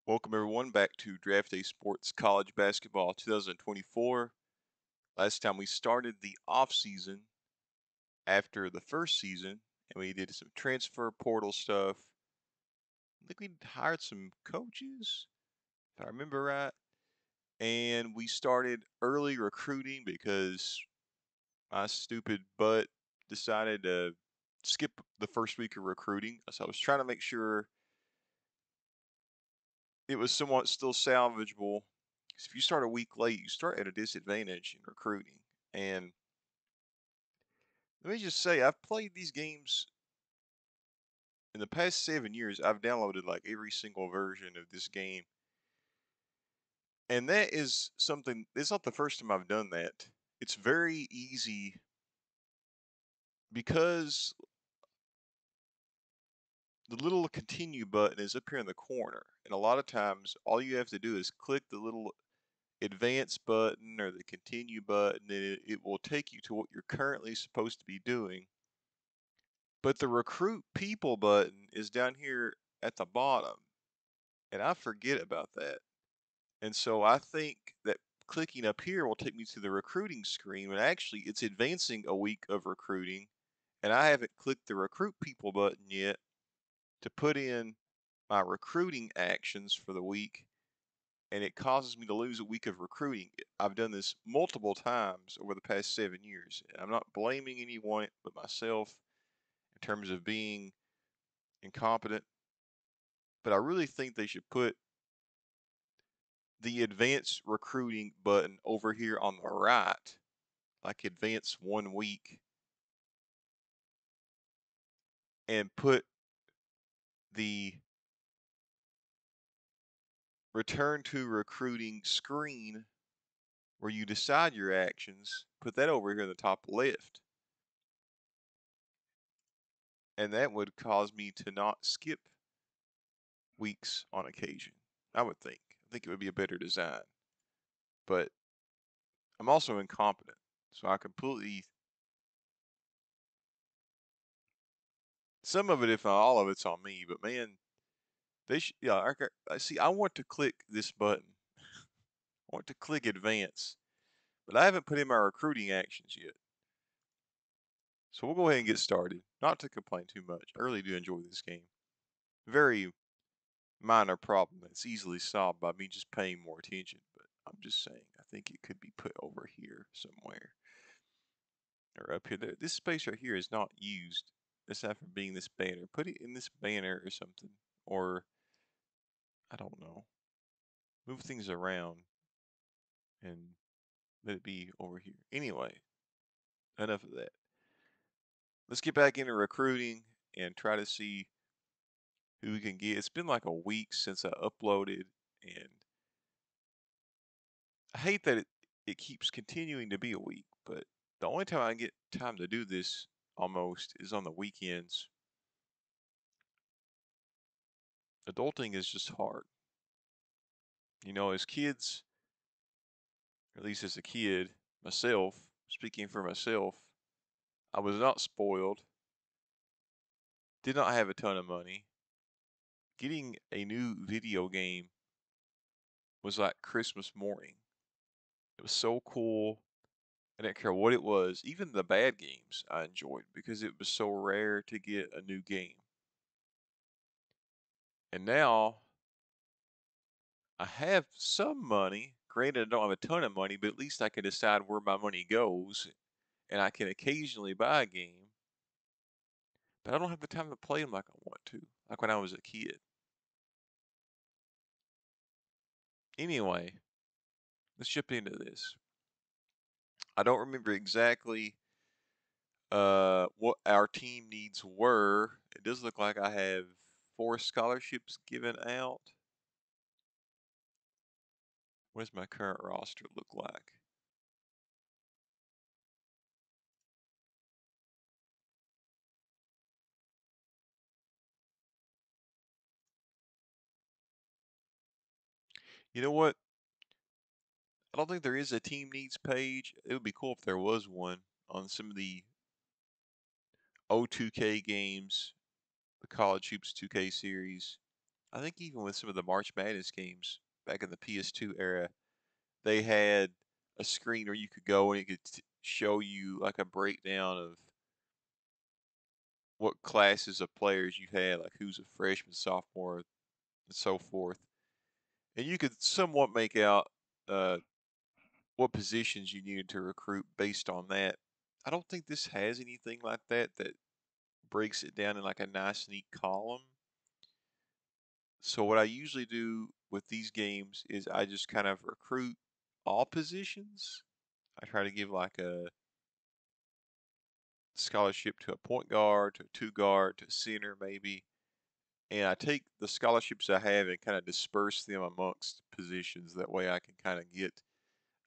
Welcome everyone back to Draft Day Sports College Basketball 2024. Last time we started the off season after the first season, and we did some transfer portal stuff. I think we hired some coaches, if I remember right. And we started early recruiting because my stupid butt decided to skip the first week of recruiting. So I was trying to make sure it was somewhat still salvageable. 'Cause if you start a week late, you start at a disadvantage in recruiting. And let me just say, I've played these games in the past 7 years. I've downloaded like every single version of this game. And that is something, it's not the first time I've done that. It's very easy because the little continue button is up here in the corner. And a lot of times, all you have to do is click the little advance button or the continue button, and it will take you to what you're currently supposed to be doing. But the recruit people button is down here at the bottom, and I forget about that. And so I think that clicking up here will take me to the recruiting screen, when actually it's advancing a week of recruiting, and I haven't clicked the recruit people button yet to put in my recruiting actions for the week, and it causes me to lose a week of recruiting. I've done this multiple times over the past 7 years. And I'm not blaming anyone but myself in terms of being incompetent, but I really think they should put the advanced recruiting button over here on the right, like advance 1 week, and put the return to recruiting screen where you decide your actions, put that over here in the top left. And that would cause me to not skip weeks on occasion, I would think. I think it would be a better design. But I'm also incompetent, so I completely, some of it, if not all of it's on me, but man, they should, yeah, I see, I want to click this button. I want to click advance, but I haven't put in my recruiting actions yet. So we'll go ahead and get started. Not to complain too much. I really do enjoy this game. Very minor problem that's easily solved by me just paying more attention, but I'm just saying, I think it could be put over here somewhere. Or up here. This space right here is not used, aside from being this banner. Put it in this banner or something. Or, I don't know. Move things around and let it be over here. Anyway, enough of that. Let's get back into recruiting and try to see who we can get. It's been like a week since I uploaded, and I hate that it keeps continuing to be a week, but the only time I get time to do this almost is on the weekends. Adulting is just hard. You know, as kids, or at least as a kid, myself, speaking for myself, I was not spoiled, did not have a ton of money. Getting a new video game was like Christmas morning. It was so cool. I didn't care what it was. Even the bad games I enjoyed because it was so rare to get a new game. And now I have some money. Granted, I don't have a ton of money, but at least I can decide where my money goes, and I can occasionally buy a game. But I don't have the time to play them like I want to, like when I was a kid. Anyway, let's jump into this. I don't remember exactly what our team needs were. It does look like I have 4 scholarships given out. What does my current roster look like? You know what? I don't think there is a team needs page. It would be cool if there was one on some of the O2K games, the College Hoops 2K series. I think even with some of the March Madness games back in the PS2 era, they had a screen where you could go and it could show you like a breakdown of what classes of players you had, like who's a freshman, sophomore, and so forth. And you could somewhat make out uh, what positions you needed to recruit based on that. I don't think this has anything like that that breaks it down in like a nice, neat column. So what I usually do with these games is I just kind of recruit all positions. I try to give like a scholarship to a point guard, to a two guard, to a center maybe. And I take the scholarships I have and kind of disperse them amongst positions. That way I can kind of get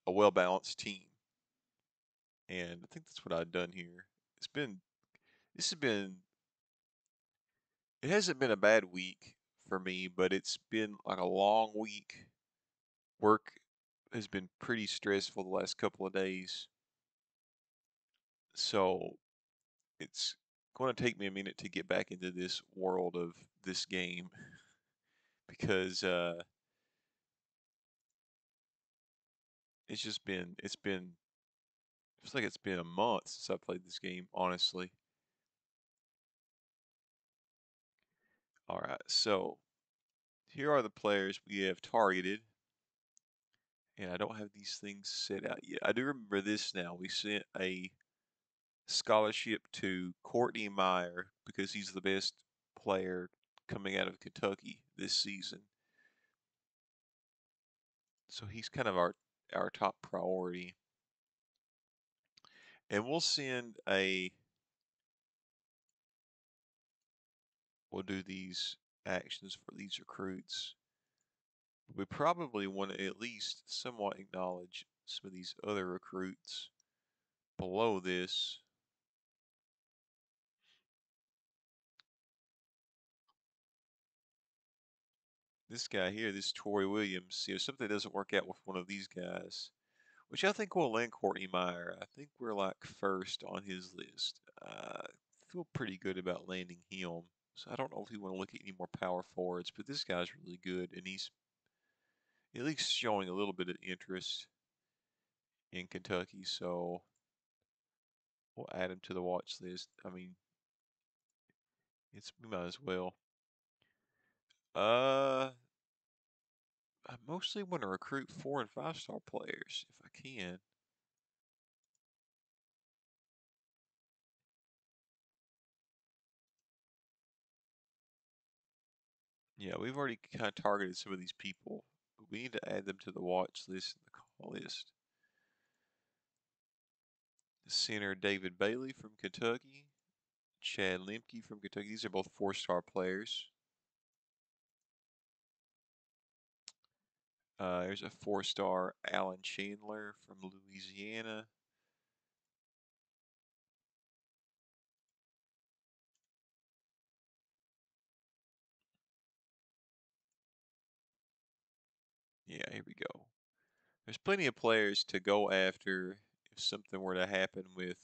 a well balanced team. And I think that's what I've done here. It's been, this has been, it hasn't been a bad week for me, but it's been like a long week. Work has been pretty stressful the last couple of days. So it's going to take me a minute to get back into this world of this game because it's been feels like it's been a month since I played this game, honestly. All right, so here are the players we have targeted, and I don't have these things set out yet. I do remember this now. We sent a scholarship to Courtney Meyer because he's the best player coming out of Kentucky this season. So he's kind of our top priority. And we'll do these actions for these recruits. We probably want to at least somewhat acknowledge some of these other recruits below this. This guy here, this Troy Williams, if something doesn't work out with one of these guys, which I think will land Courtney Meyer. I think we're like first on his list. Feel pretty good about landing him. So I don't know if you want to look at any more power forwards, but this guy's really good, and he's at least showing a little bit of interest in Kentucky. So we'll add him to the watch list. I mean, we might as well. Uh, I mostly want to recruit 4 and 5 star players if I can. Yeah, we've already kind of targeted some of these people, but we need to add them to the watch list and the call list. The center, David Bailey from Kentucky, Chad Lemke from Kentucky. These are both 4 star players. There's a 4 star Alan Chandler from Louisiana. Yeah, here we go. There's plenty of players to go after if something were to happen with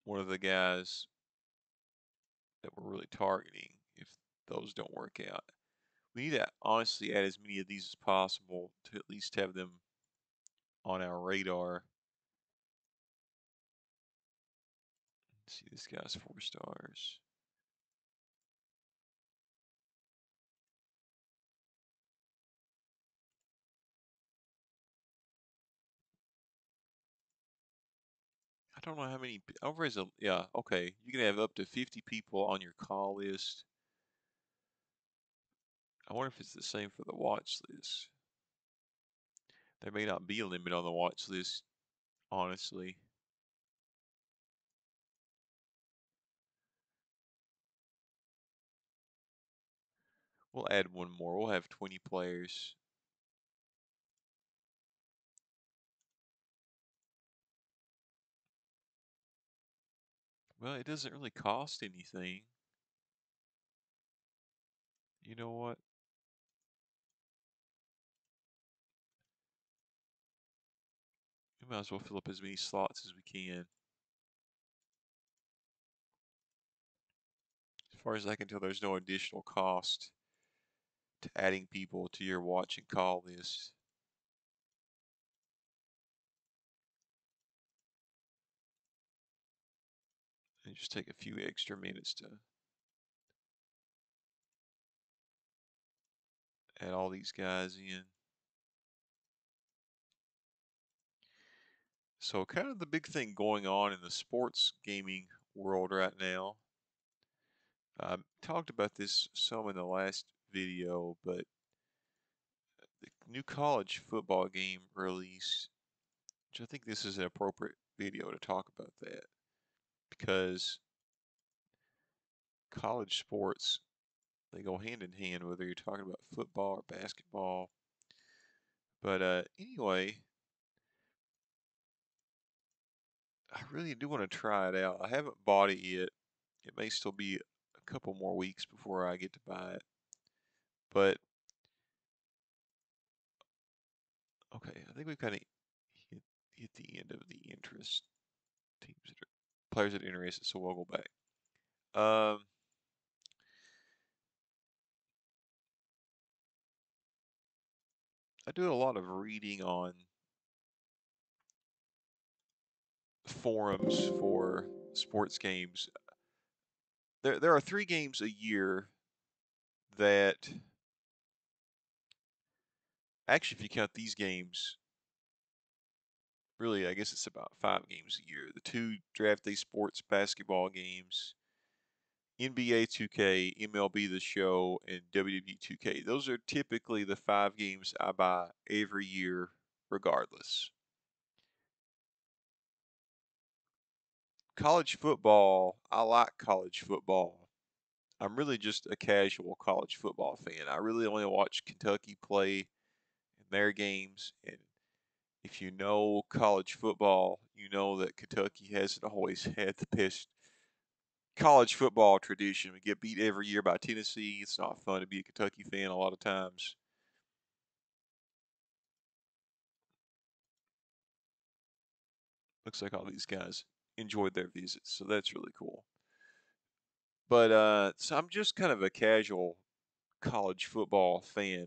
one of the guys that we're really targeting if those don't work out. We need to honestly add as many of these as possible to at least have them on our radar. Let's see, this guy's 4 stars. I don't know how many. Over is a yeah. Okay, you can have up to 50 people on your call list. I wonder if it's the same for the watch list. There may not be a limit on the watch list, honestly. We'll add one more. We'll have 20 players. Well, it doesn't really cost anything. You know what? We might as well fill up as many slots as we can. far as I can tell, there's no additional cost to adding people to your watch and call list. And just take a few extra minutes to add all these guys in. So kind of the big thing going on in the sports gaming world right now. I talked about this some in the last video, but the new college football game release, which I think this is an appropriate video to talk about that because college sports, they go hand in hand, whether you're talking about football or basketball. But anyway, I really do want to try it out. I haven't bought it yet. It may still be a couple more weeks before I get to buy it. But okay, I think we've kind of hit the end of the interest teams that are players that are interested, so we'll go back. I do a lot of reading on forums for sports games. There are 3 games a year that actually, if you count these games, really, I guess it's about 5 games a year. The 2 draft day sports basketball games, NBA 2K, MLB The Show, and WWE 2K. Those are typically the 5 games I buy every year, regardless. College football, I like college football. I'm really just a casual college football fan. I really only watch Kentucky play in their games. And if you know college football, you know that Kentucky hasn't always had the best college football tradition. We get beat every year by Tennessee. It's not fun to be a Kentucky fan a lot of times. Looks like all these guys enjoyed their visits, so that's really cool. But so I'm just kind of a casual college football fan.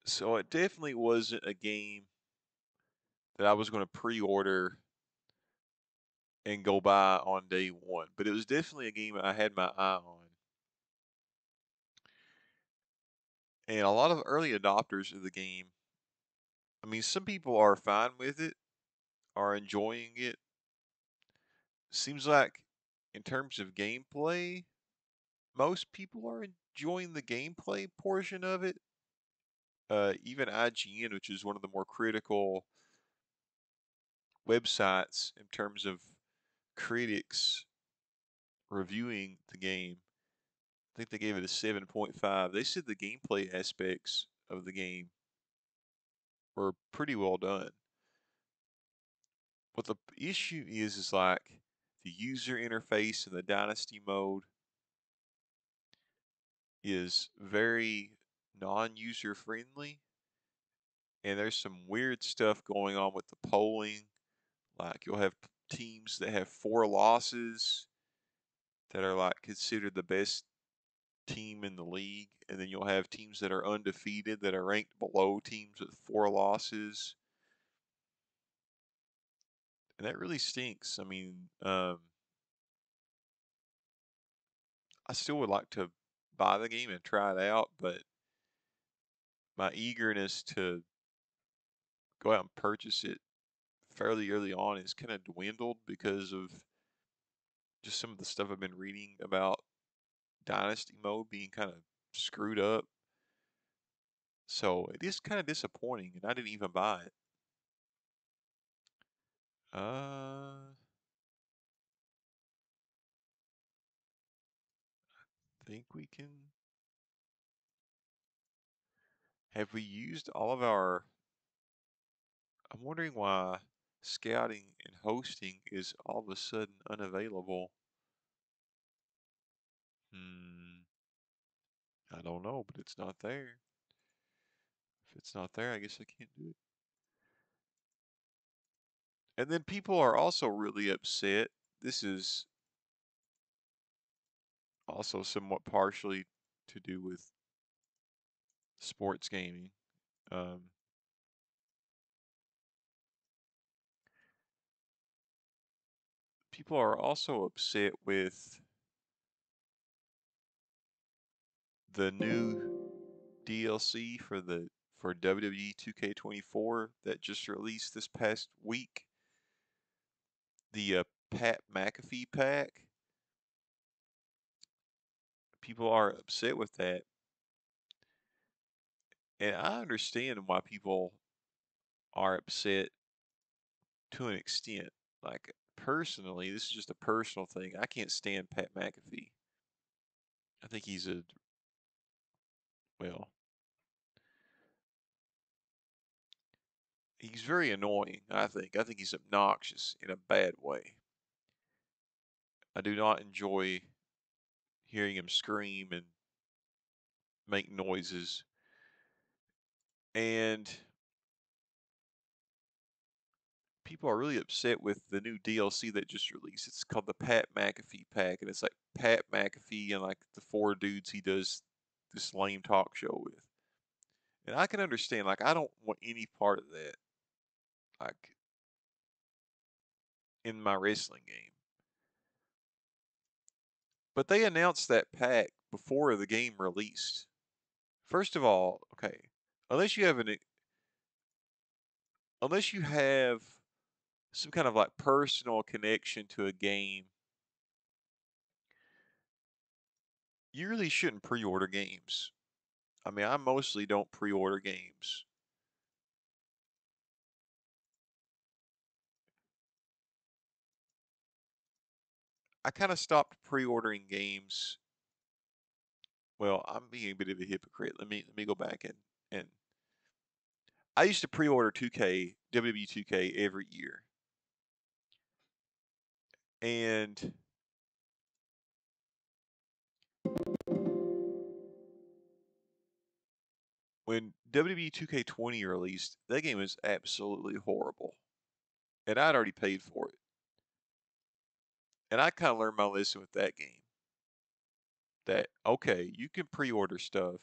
So it definitely wasn't a game that I was going to pre-order and go buy on day one, but it was definitely a game I had my eye on. And a lot of early adopters of the game, I mean, some people are fine with it, are enjoying it. Seems like in terms of gameplay, most people are enjoying the gameplay portion of it. Even IGN, which is one of the more critical websites in terms of critics reviewing the game, I think they gave it a 7.5. They said the gameplay aspects of the game were pretty well done. What the issue is like the user interface in the Dynasty mode is very non-user friendly, and there's some weird stuff going on with the polling. Like you'll have teams that have 4 losses that are like considered the best team in the league, and then you'll have teams that are undefeated that are ranked below teams with 4 losses, and that really stinks. I mean, I still would like to buy the game and try it out, but my eagerness to go out and purchase it fairly early on is kind of dwindled because of just some of the stuff I've been reading about Dynasty mode being kind of screwed up. So it is kind of disappointing, and I didn't even buy it. Think we can. Have we used all of our? I'm wondering why scouting and hosting is all of a sudden unavailable. I don't know, but it's not there. If it's not there, I guess I can't do it. And then people are also really upset. This is also somewhat partially to do with sports gaming. Um, People are also upset with the new DLC for WWE 2K24 that just released this past week. The Pat McAfee pack. People are upset with that, and I understand why people are upset to an extent. Like personally, this is just a personal thing. I can't stand Pat McAfee. I think he's a well, he's very annoying, I think he's obnoxious in a bad way. I do not enjoy hearing him scream and make noises. And people are really upset with the new DLC that just released. It's called the Pat McAfee pack, and it's like Pat McAfee and like the four dudes he does this lame talk show with. And I can understand, like, I don't want any part of that, like, in my wrestling game. But they announced that pack before the game released. First of all, okay, unless you have an unless you have some kind of like personal connection to a game, you really shouldn't pre-order games. I mean, I mostly don't pre-order games. I kind of stopped pre-ordering games. Well, I'm being a bit of a hypocrite. Let me go back and I used to pre-order 2K, WWE 2K every year. And when WWE 2K20 released, that game was absolutely horrible. And I'd already paid for it. And I kind of learned my lesson with that game. That, okay, you can pre-order stuff,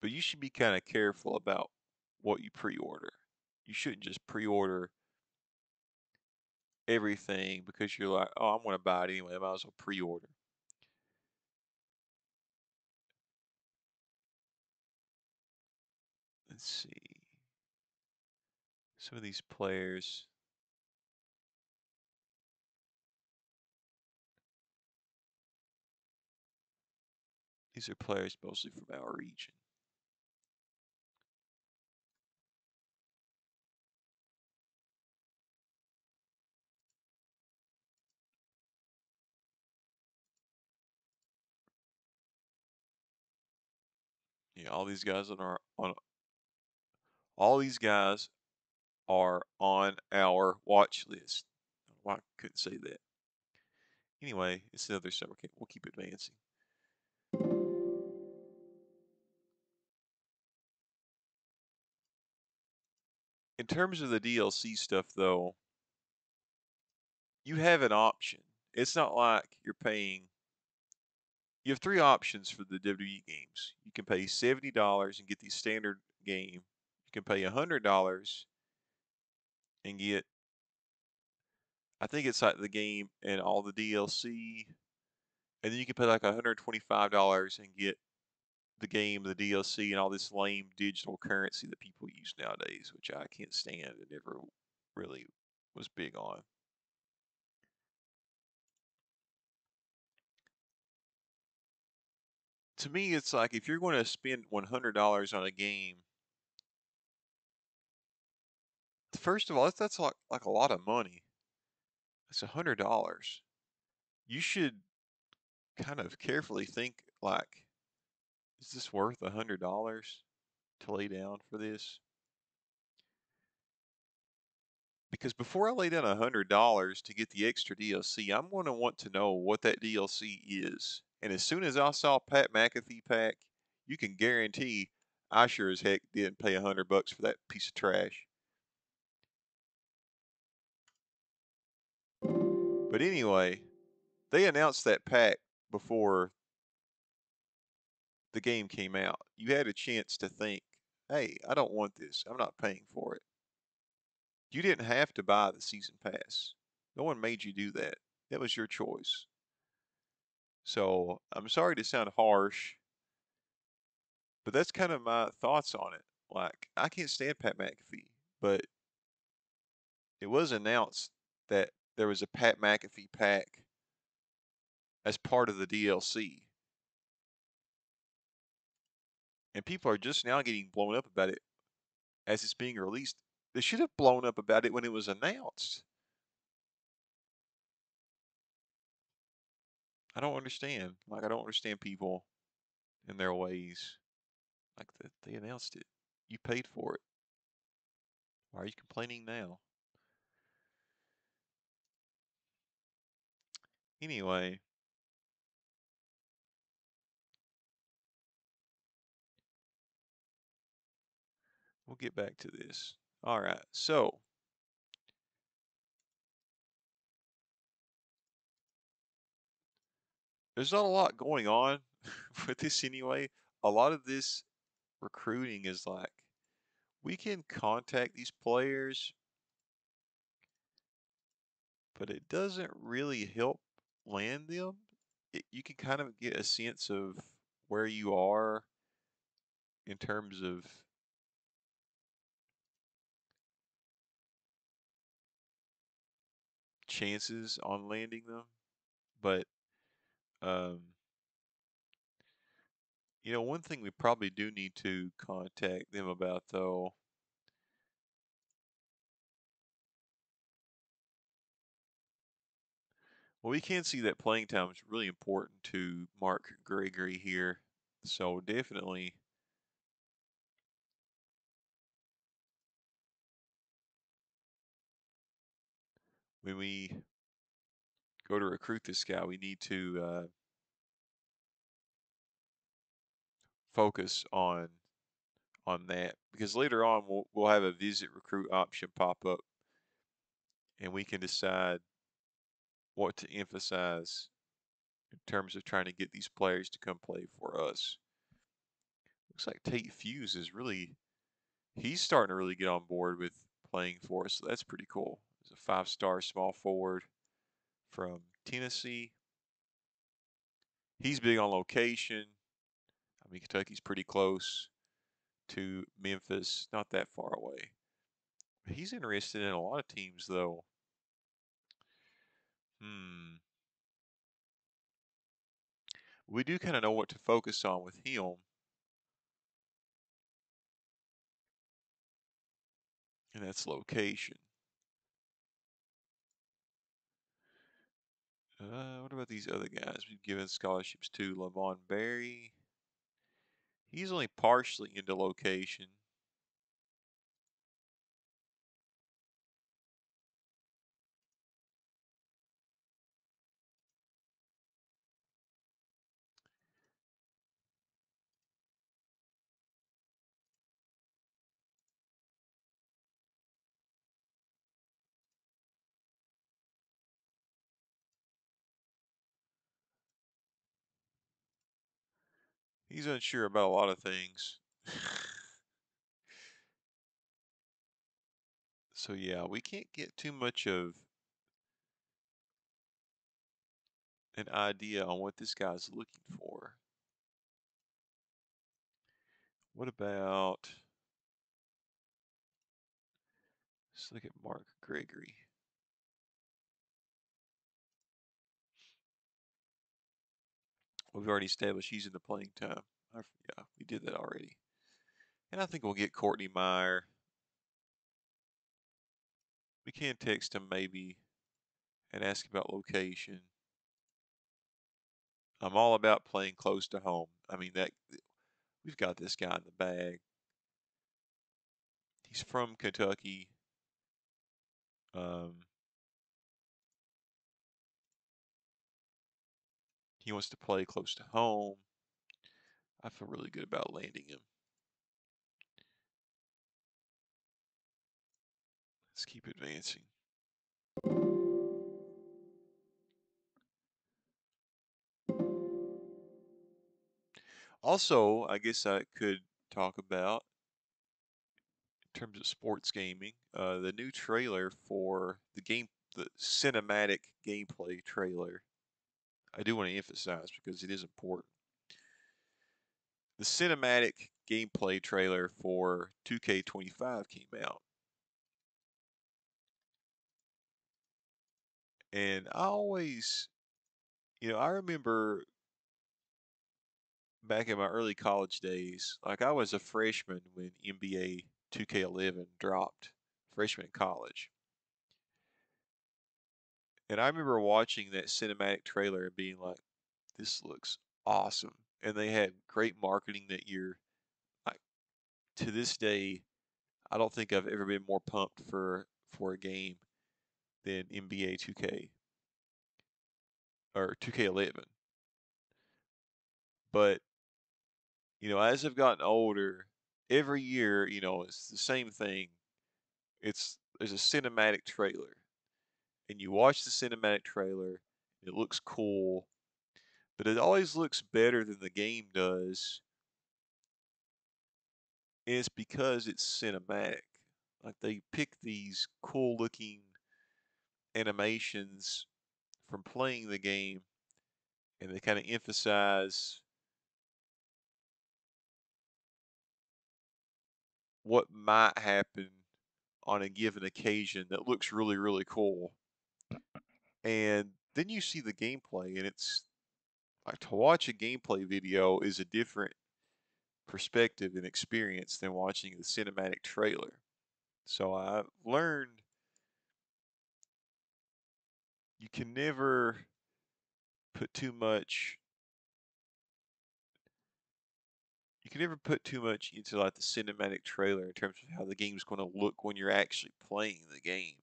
but you should be kind of careful about what you pre-order. You shouldn't just pre-order everything because you're like, oh, I'm going to buy it anyway. I might as well pre-order. Let's see. Some of these players. These are players mostly from our region. Yeah, all these guys all these guys are on our watch list. Why I couldn't say that. Anyway, it's another summer camp. We'll keep advancing. In terms of the DLC stuff, though, you have an option. It's not like you're paying. You have three options for the WWE games. You can pay $70 and get the standard game. You can pay $100 and get, I think it's like the game and all the DLC. And then you can pay like $125 and get the game, the DLC, and all this lame digital currency that people use nowadays, which I can't stand and never really was big on. To me, it's like if you're going to spend $100 on a game, first of all, that's like a lot of money. It's $100. You should kind of carefully think like, is this worth $100 to lay down for this? Because before I lay down $100 to get the extra DLC, I'm going to want to know what that DLC is. And as soon as I saw Pat McAfee pack, you can guarantee I sure as heck didn't pay $100 for that piece of trash. But anyway, They announced that pack before the game came out. You had a chance to think, hey, I don't want this. I'm not paying for it. You didn't have to buy the season pass. No one made you do that. That was your choice. So I'm sorry to sound harsh, but that's kind of my thoughts on it. Like, I can't stand Pat McAfee, but it was announced that there was a Pat McAfee pack as part of the DLC. And people are just now getting blown up about it as it's being released. They should have blown up about it when it was announced. I don't understand. Like, I don't understand people and their ways. Like, that they announced it. You paid for it. Why are you complaining now? Anyway, we'll get back to this. All right, so there's not a lot going on with this anyway. A lot of this recruiting is like, we can contact these players, but it doesn't really help land them. You can kind of get a sense of where you are in terms of chances on landing them. But, um, one thing we probably do need to contact them about, though, well, we can see that playing time is really important to Mark Gregory here. So definitely, when we go to recruit this guy, we need to focus on that, because later on we'll have a visit recruit option pop up, and we can decide what to emphasize in terms of trying to get these players to come play for us. Looks like Tate Fuse is really, he's starting to really get on board with playing for us. So that's pretty cool. He's a 5-star small forward from Tennessee. He's big on location. I mean, Kentucky's pretty close to Memphis, not that far away. He's interested in a lot of teams, though. Hmm. We do kind of know what to focus on with him, and that's location. What about these other guys we've given scholarships to? Lavon Berry. He's only partially into location. He's unsure about a lot of things. So yeah, we can't get too much of an idea on what this guy's looking for. What about, let's look at Mark Gregory. We've already established he's in the playing time. Yeah, we did that already. And I think we'll get Courtney Meyer. We can text him maybe and ask about location. I'm all about playing close to home. I mean, that we've got this guy in the bag. He's from Kentucky. Um, he wants to play close to home. I feel really good about landing him. Let's keep advancing. Also, I guess I could talk about, in terms of sports gaming, the new trailer for the cinematic gameplay trailer. I do want to emphasize because it is important. The cinematic gameplay trailer for 2K25 came out. And I remember back in my early college days, like I was a freshman when NBA 2K11 dropped, freshman in college. And I remember watching that cinematic trailer and being like, this looks awesome. And they had great marketing that year. Like to this day, I don't think I've ever been more pumped for a game than NBA 2K or 2K11. But, as I've gotten older, every year, it's the same thing. There's a cinematic trailer, and you watch the cinematic trailer, it looks cool, but it always looks better than the game does. And it's because it's cinematic. Like they pick these cool looking animations from playing the game, and they kind of emphasize what might happen on a given occasion that looks really, really cool. And then you see the gameplay, and it's like to watch a gameplay video is a different perspective and experience than watching the cinematic trailer. So I've learned you can never put too much you can never put too much into like the cinematic trailer in terms of how the game's going to look when you're actually playing the game.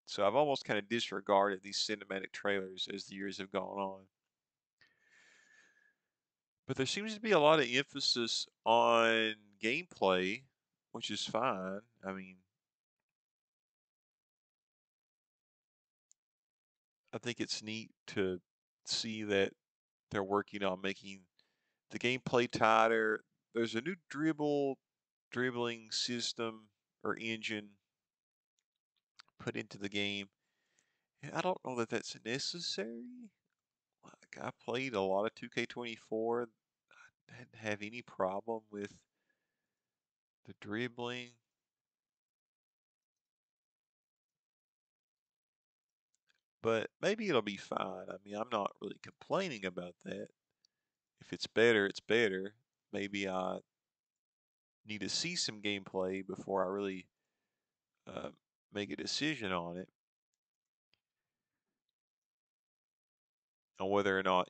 So I've almost kind of disregarded these cinematic trailers as the years have gone on. But there seems to be a lot of emphasis on gameplay, which is fine. I mean, I think it's neat to see that they're working on making the gameplay tighter. There's a new dribbling system or engine put into the game. And I don't know that that's necessary. Like I played a lot of 2K24. I didn't have any problem with the dribbling, but maybe it'll be fine. I mean, I'm not really complaining about that. If it's better, it's better. Maybe I need to see some gameplay before I really uh, make a decision on whether or not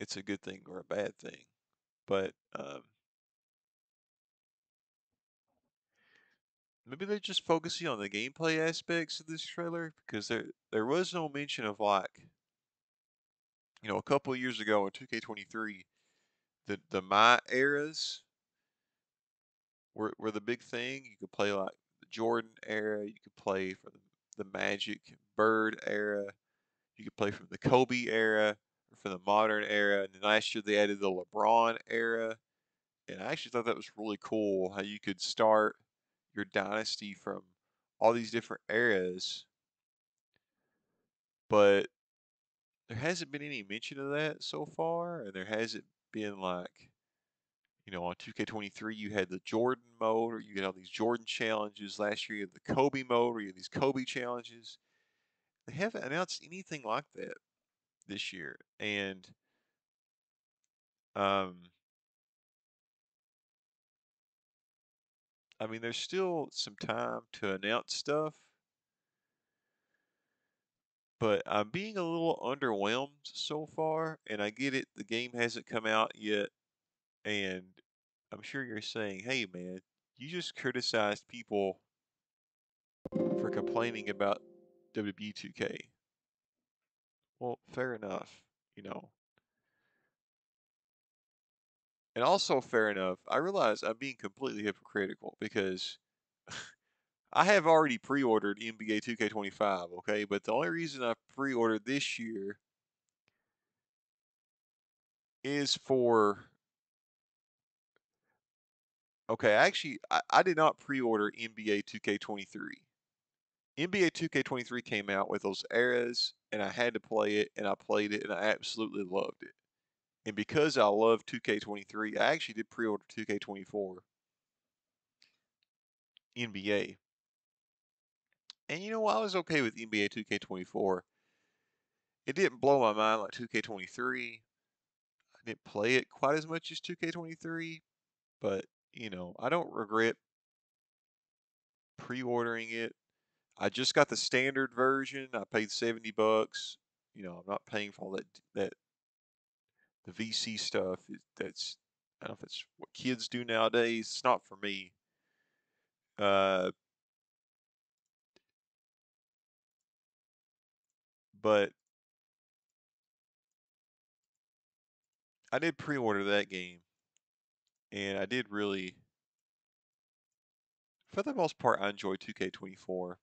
it's a good thing or a bad thing. But maybe they're just focusing on the gameplay aspects of this trailer because there was no mention of like a couple of years ago in 2K23 the my eras were the big thing. You could play like the Jordan era, you could play for the Magic Bird era, you could play from the Kobe era or from the modern era. And then last year they added the LeBron era. And I actually thought that was really cool how you could start your dynasty from all these different eras, but there hasn't been any mention of that so far, and there hasn't been like, on 2K23 you had the Jordan mode, or you had all these Jordan challenges. Last year you had the Kobe mode, where you had these Kobe challenges. They haven't announced anything like that this year, and um, I mean, there's still some time to announce stuff, but I'm being a little underwhelmed so far, and I get it. The game hasn't come out yet, and I'm sure you're saying, "Hey, man, you just criticized people for complaining about WWE 2K." Well, fair enough, you know. And also fair enough, I realize I'm being completely hypocritical because I have already pre-ordered NBA 2K25, okay? But the only reason I pre-ordered this year is for okay, actually, I did not pre-order NBA 2K23. NBA 2K23 came out with those eras, and I had to play it, and I played it, and I absolutely loved it. And because I love 2K23, I actually did pre-order 2K24 NBA. And you know what? I was okay with NBA 2K24. It didn't blow my mind like 2K23. I didn't play it quite as much as 2K23, but I don't regret pre-ordering it. I just got the standard version. I paid $70. I'm not paying for all that the VC stuff. That's I don't know if it's what kids do nowadays. It's not for me. Uh, but I did pre-order that game, and I did really, for the most part, I enjoy 2K24.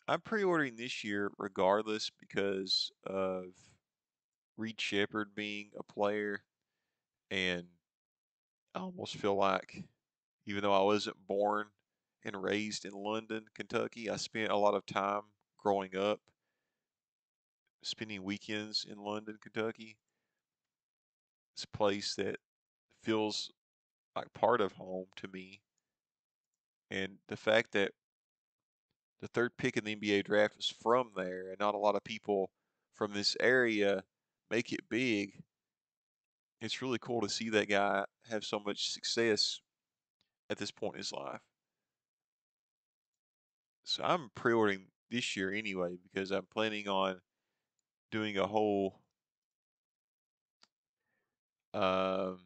I'm pre-ordering this year regardless because of Reed Shepherd being a player, and I almost feel like, even though I wasn't born and raised in London, Kentucky, I spent a lot of time growing up spending weekends in London, Kentucky. It's a place that feels like part of home to me. And the fact that the third pick in the NBA draft was from there and not a lot of people from this area make it big, it's really cool to see that guy have so much success at this point in his life. So I'm pre-ordering this year anyway because I'm planning on doing a whole um,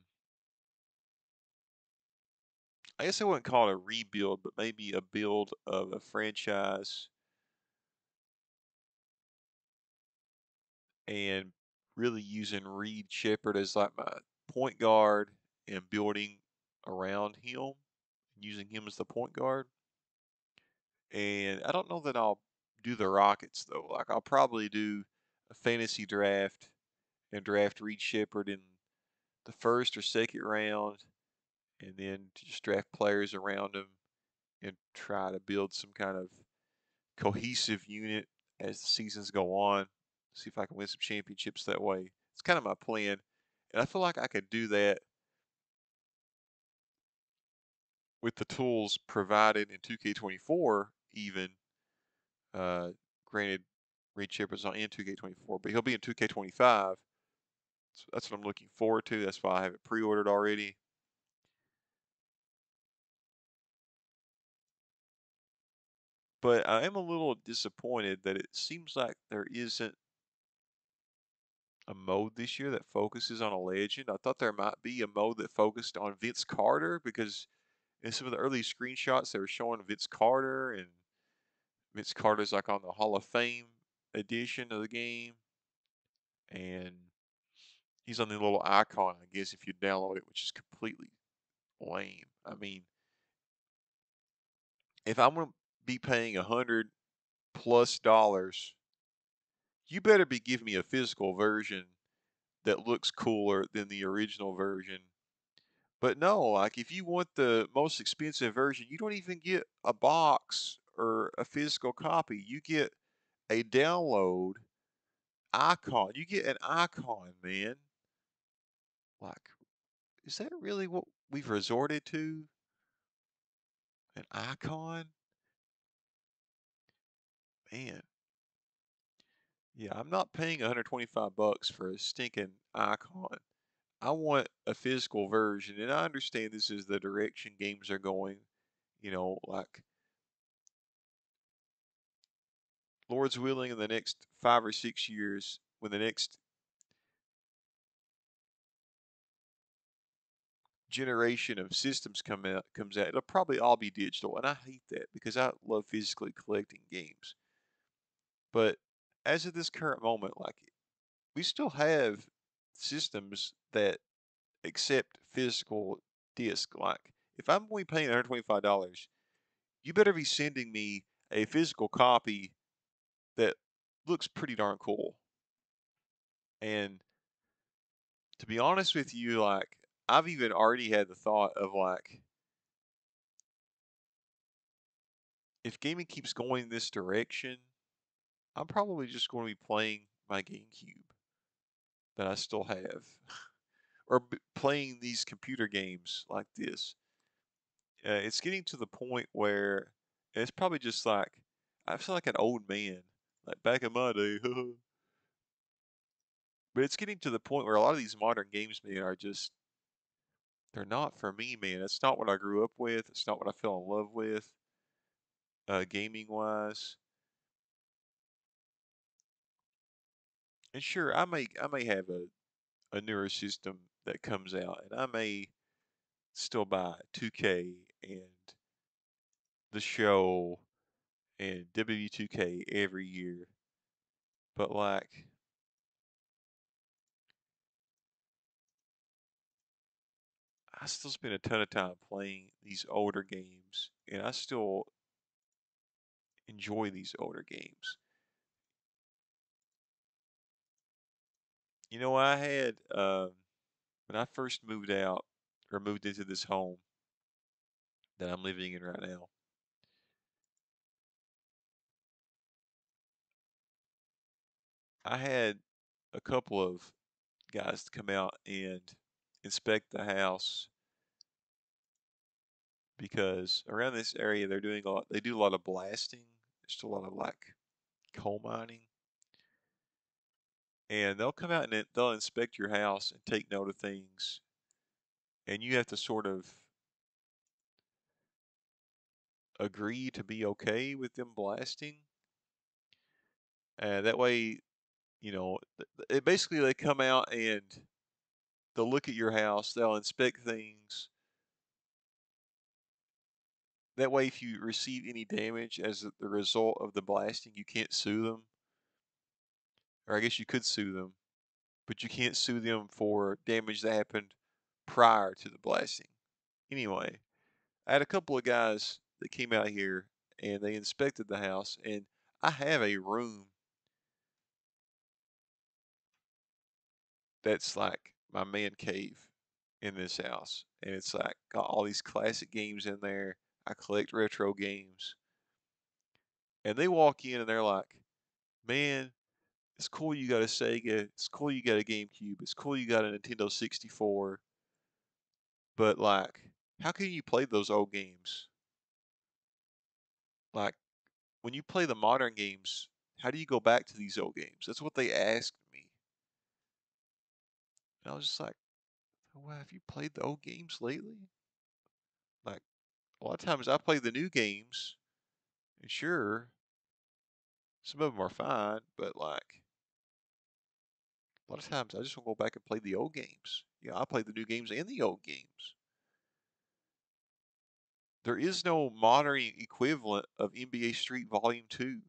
I guess I wouldn't call it a rebuild, but maybe a build of a franchise and really using Reed Shepherd as like my point guard and building around him, using him as the point guard. And I don't know that I'll do the Rockets though. Like I'll probably do a fantasy draft and draft Reed Shepherd in the first or second round, and then just draft players around him and try to build some kind of cohesive unit as the seasons go on. See if I can win some championships that way. It's kind of my plan, and I feel like I could do that with the tools provided in 2K24. Even uh, granted, Reed Shepherd's not in 2K24, but he'll be in 2K25. So that's what I'm looking forward to. That's why I have it pre-ordered already. But I am a little disappointed that it seems like there isn't a mode this year that focuses on a legend. I thought there might be a mode that focused on Vince Carter because in some of the early screenshots they were showing Vince Carter, and Vince Carter's like on the Hall of Fame edition of the game, and he's on the little icon, I guess, if you download it, which is completely lame. I mean, if I'm gonna be paying $100+ you better be giving me a physical version that looks cooler than the original version. But no, like if you want the most expensive version, you don't even get a box or a physical copy. You get a download icon. You get an icon, man. Like, is that really what we've resorted to? An icon? Man. Yeah, I'm not paying $125 for a stinking icon. I want a physical version, and I understand this is the direction games are going. Like Lord's willing, in the next 5 or 6 years, when the next generation of systems comes out, it'll probably all be digital, and I hate that because I love physically collecting games. But as of this current moment, like we still have systems that accept physical disc. Like if I'm only paying $125, you better be sending me a physical copy that looks pretty darn cool. And to be honest with you, like, I've even already had the thought of like, if gaming keeps going this direction, I'm probably just going to be playing my GameCube that I still have, or playing these computer games like this. It's getting to the point where it's probably just like I feel like an old man, like back in my day. But it's getting to the point where a lot of these modern games, man, are just they're not for me, man. It's not what I grew up with. It's not what I fell in love with, gaming wise. And sure, I may have a newer system that comes out, and I may still buy 2K and the show and W2K every year. But like, I still spend a ton of time playing these older games, and I still enjoy these older games. You know, I had when I first moved out or moved into this home that I'm living in right now, I had a couple of guys to come out and inspect the house because around this area they're doing a lot. They do a lot of blasting. There's still a lot of like coal mining, and they'll come out and they'll inspect your house and take note of things, and you have to sort of agree to be okay with them blasting. That way, you know, it basically they come out and they'll look at your house, they'll inspect things. That way, if you receive any damage as the result of the blasting, you can't sue them. Or I guess you could sue them, but you can't sue them for damage that happened prior to the blasting. Anyway, I had a couple of guys that came out here and they inspected the house, and I have a room that's like my man cave in this house, and it's like got all these classic games in there. I collect retro games, and they walk in and they're like, "Man, it's cool you got a Sega. It's cool you got a GameCube. It's cool you got a Nintendo 64. But like, how can you play those old games? Like, when you play the modern games, how do you go back to these old games?" That's what they asked me. And I was just like, "Well, have you played the old games lately?" Like, a lot of times I play the new games, and sure, some of them are fine, but like, a lot of times I just want to go back and play the old games. Yeah, I play the new games and the old games. There is no modern equivalent of NBA Street Volume 2.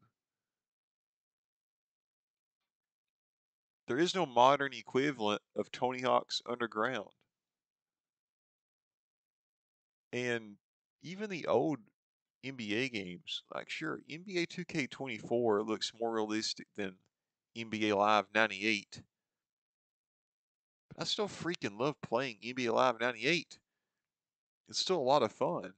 There is no modern equivalent of Tony Hawk's Underground. And even the old NBA games, like sure, NBA 2K24 looks more realistic than NBA Live 98. But I still freaking love playing NBA Live 98. It's still a lot of fun.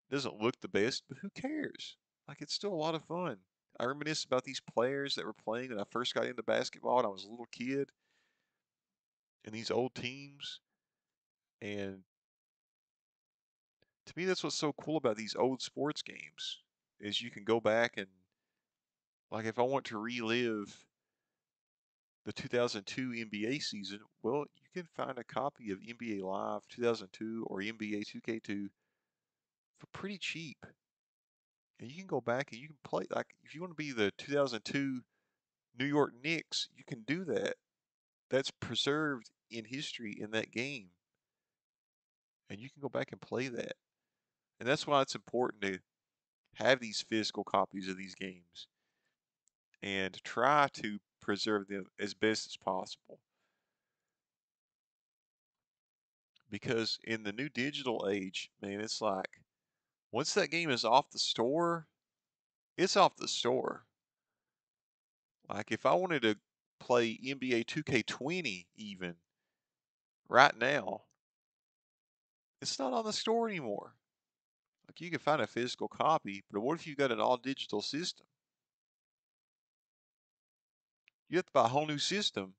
It doesn't look the best, but who cares? Like, it's still a lot of fun. I reminisce about these players that were playing when I first got into basketball and I was a little kid and these old teams. And to me, that's what's so cool about these old sports games is you can go back and, like, if I want to relive the 2002 NBA season, well, you can find a copy of NBA Live 2002 or NBA 2K2 for pretty cheap. And you can go back and you can play, like, if you want to be the 2002 New York Knicks, you can do that. That's preserved in history in that game. And you can go back and play that. And that's why it's important to have these physical copies of these games and try to preserve them as best as possible. Because in the new digital age, man, it's like once that game is off the store, it's off the store. Like if I wanted to play NBA 2K20 even right now. It's not on the store anymore. Like you can find a physical copy, but what if you got an all digital system? You have to buy a whole new system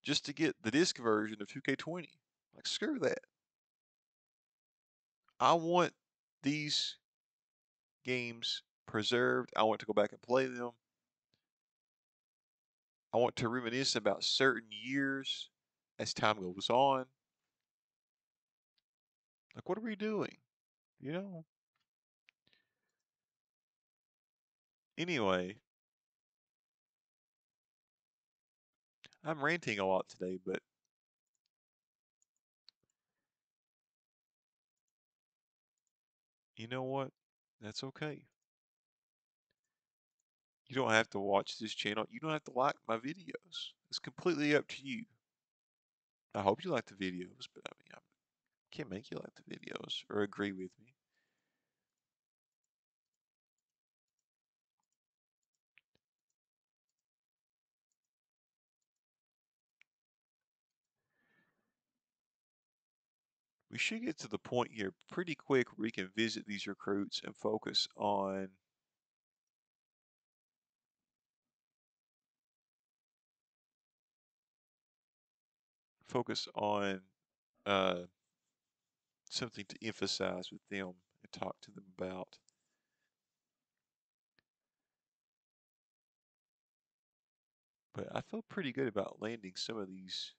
just to get the disc version of 2K20. Like screw that. I want these games preserved. I want to go back and play them. I want to reminisce about certain years as time goes on. Like, what are we doing? You know? Anyway, I'm ranting a lot today, but you know what? That's okay. You don't have to watch this channel. You don't have to like my videos. It's completely up to you. I hope you like the videos, but I mean, I can't make you like the videos or agree with me. We should get to the point here pretty quick where we can visit these recruits and focus on uh, something to emphasize with them and talk to them about. But I feel pretty good about landing some of these.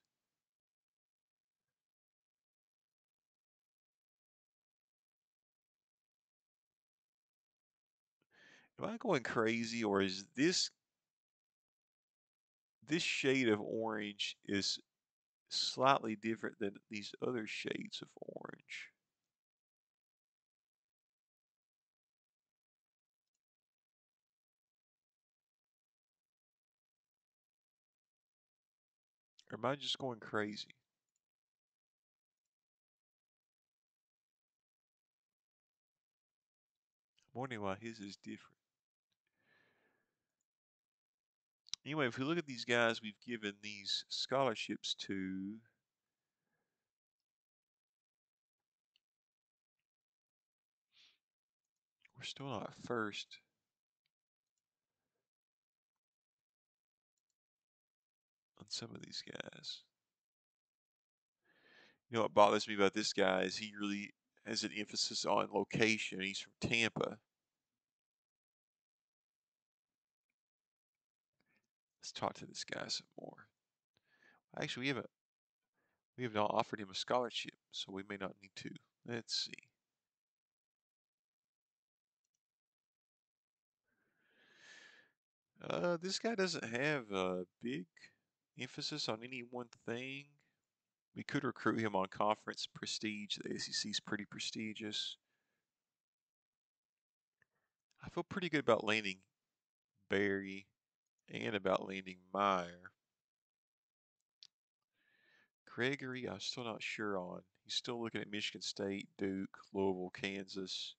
Am I going crazy, or is this shade of orange is slightly different than these other shades of orange? Or am I just going crazy? I'm wondering why his is different. Anyway, if we look at these guys we've given these scholarships to, we're still not first. On some of these guys. You know what bothers me about this guy is he really has an emphasis on location. He's from Tampa. Let's talk to this guy some more. Actually, we have not offered him a scholarship, so we may not need to. Let's see. This guy doesn't have a big emphasis on any one thing. We could recruit him on conference prestige. The ACC is pretty prestigious. I feel pretty good about landing Barry and about landing Meyer. Gregory, I'm still not sure on. He's still looking at Michigan State, Duke, Louisville, Kansas.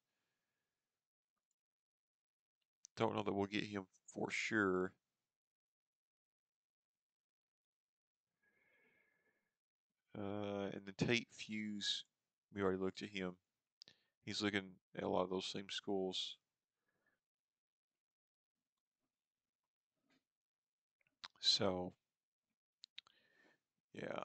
Don't know that we'll get him for sure. And then Tate Fuse, we already looked at him. He's looking at a lot of those same schools. So, yeah.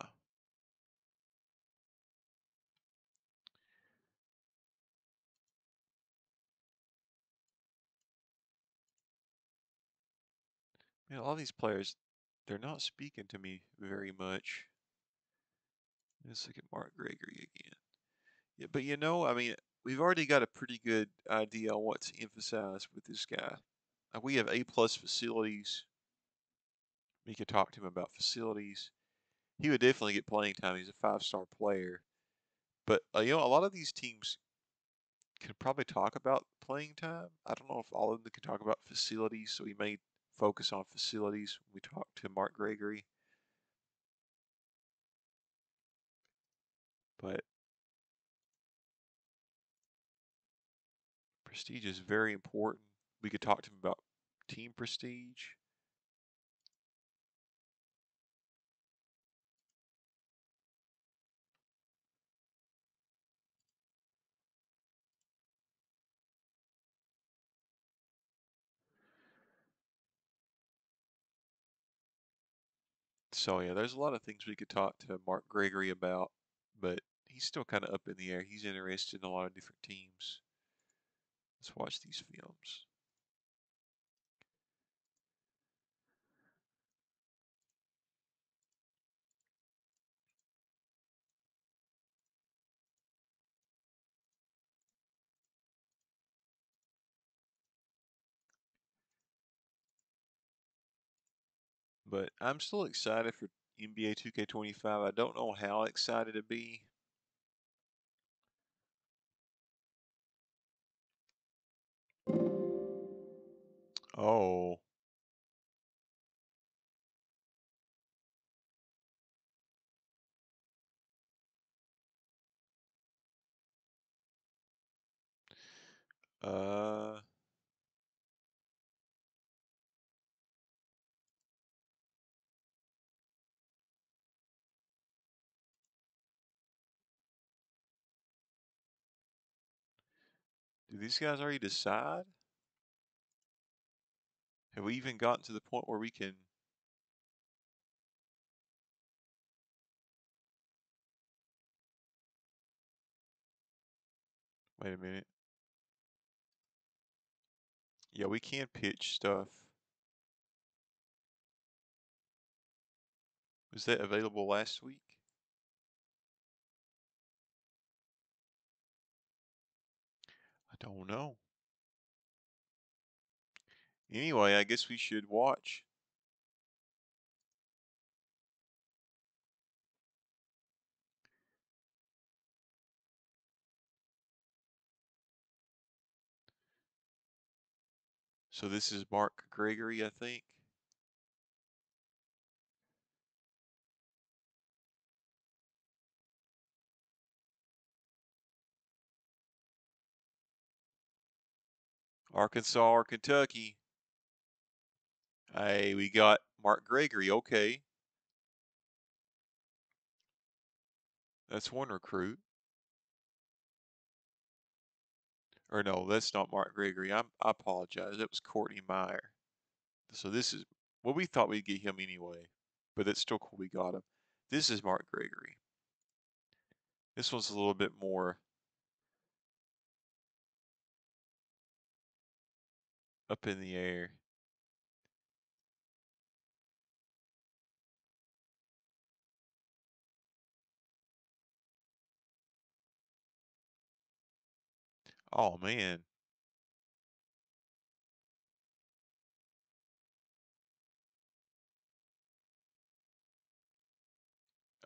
Man, a lot of these players, they're not speaking to me very much. Let's look at Mark Gregory again. Yeah, but you know, I mean, we've already got a pretty good idea on what to emphasize with this guy. We have A-plus facilities. We could talk to him about facilities. He would definitely get playing time. He's a five-star player. But, you know, a lot of these teams could probably talk about playing time. I don't know if all of them could talk about facilities, so we may focus on facilities when we talk to Mark Gregory. But prestige is very important. We could talk to him about team prestige. So yeah, there's a lot of things we could talk to Mark Gregory about, but he's still kind of up in the air. He's interested in a lot of different teams. Let's watch these films. But I'm still excited for NBA 2K25. I don't know how excited to be. Oh, uh, do these guys already decide? Have we even gotten to the point where we can? Wait a minute. Yeah, we can pitch stuff. Was that available last week? I don't know. Anyway, I guess we should watch. So this is Mark Gregory, I think. Arkansas or Kentucky. Hey, we got Mark Gregory. Okay. That's one recruit. Or no, that's not Mark Gregory. I apologize. That was Courtney Meyer. So this is, well, we thought we'd get him anyway, but it's still cool we got him. This is Mark Gregory. This one's a little bit more up in the air. Oh man.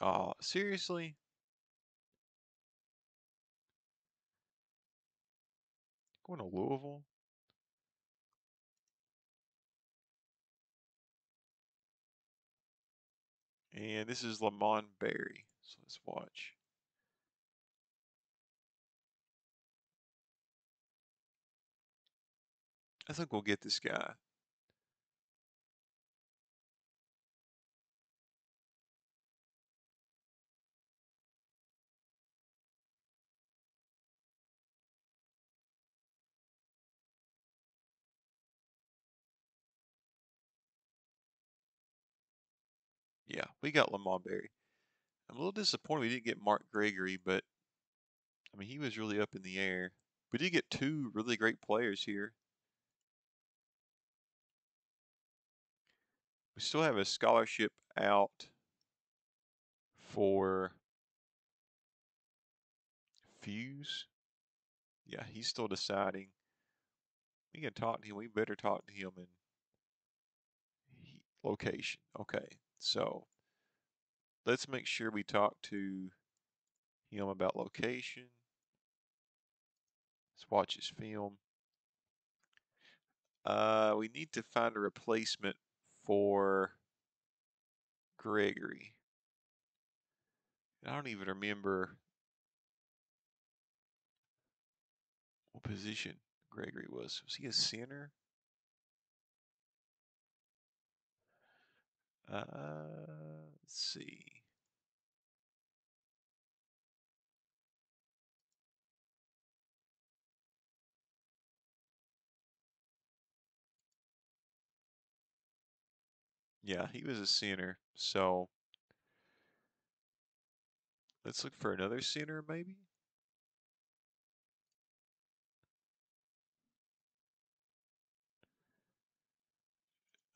Oh, seriously? Going to Louisville? And this is Lamont Berry. So let's watch. I think we'll get this guy. Yeah, we got Lamont Berry. I'm a little disappointed we didn't get Mark Gregory, but I mean, he was really up in the air. We did get two really great players here. We still have a scholarship out for Fuse. Yeah, he's still deciding. We can talk to him. We better talk to him in location. Okay, so let's make sure we talk to him about location. Let's watch his film. We need to find a replacement for Gregory. I don't even remember what position Gregory was. Was he a center? Let's see. Yeah, he was a center. So let's look for another center, maybe.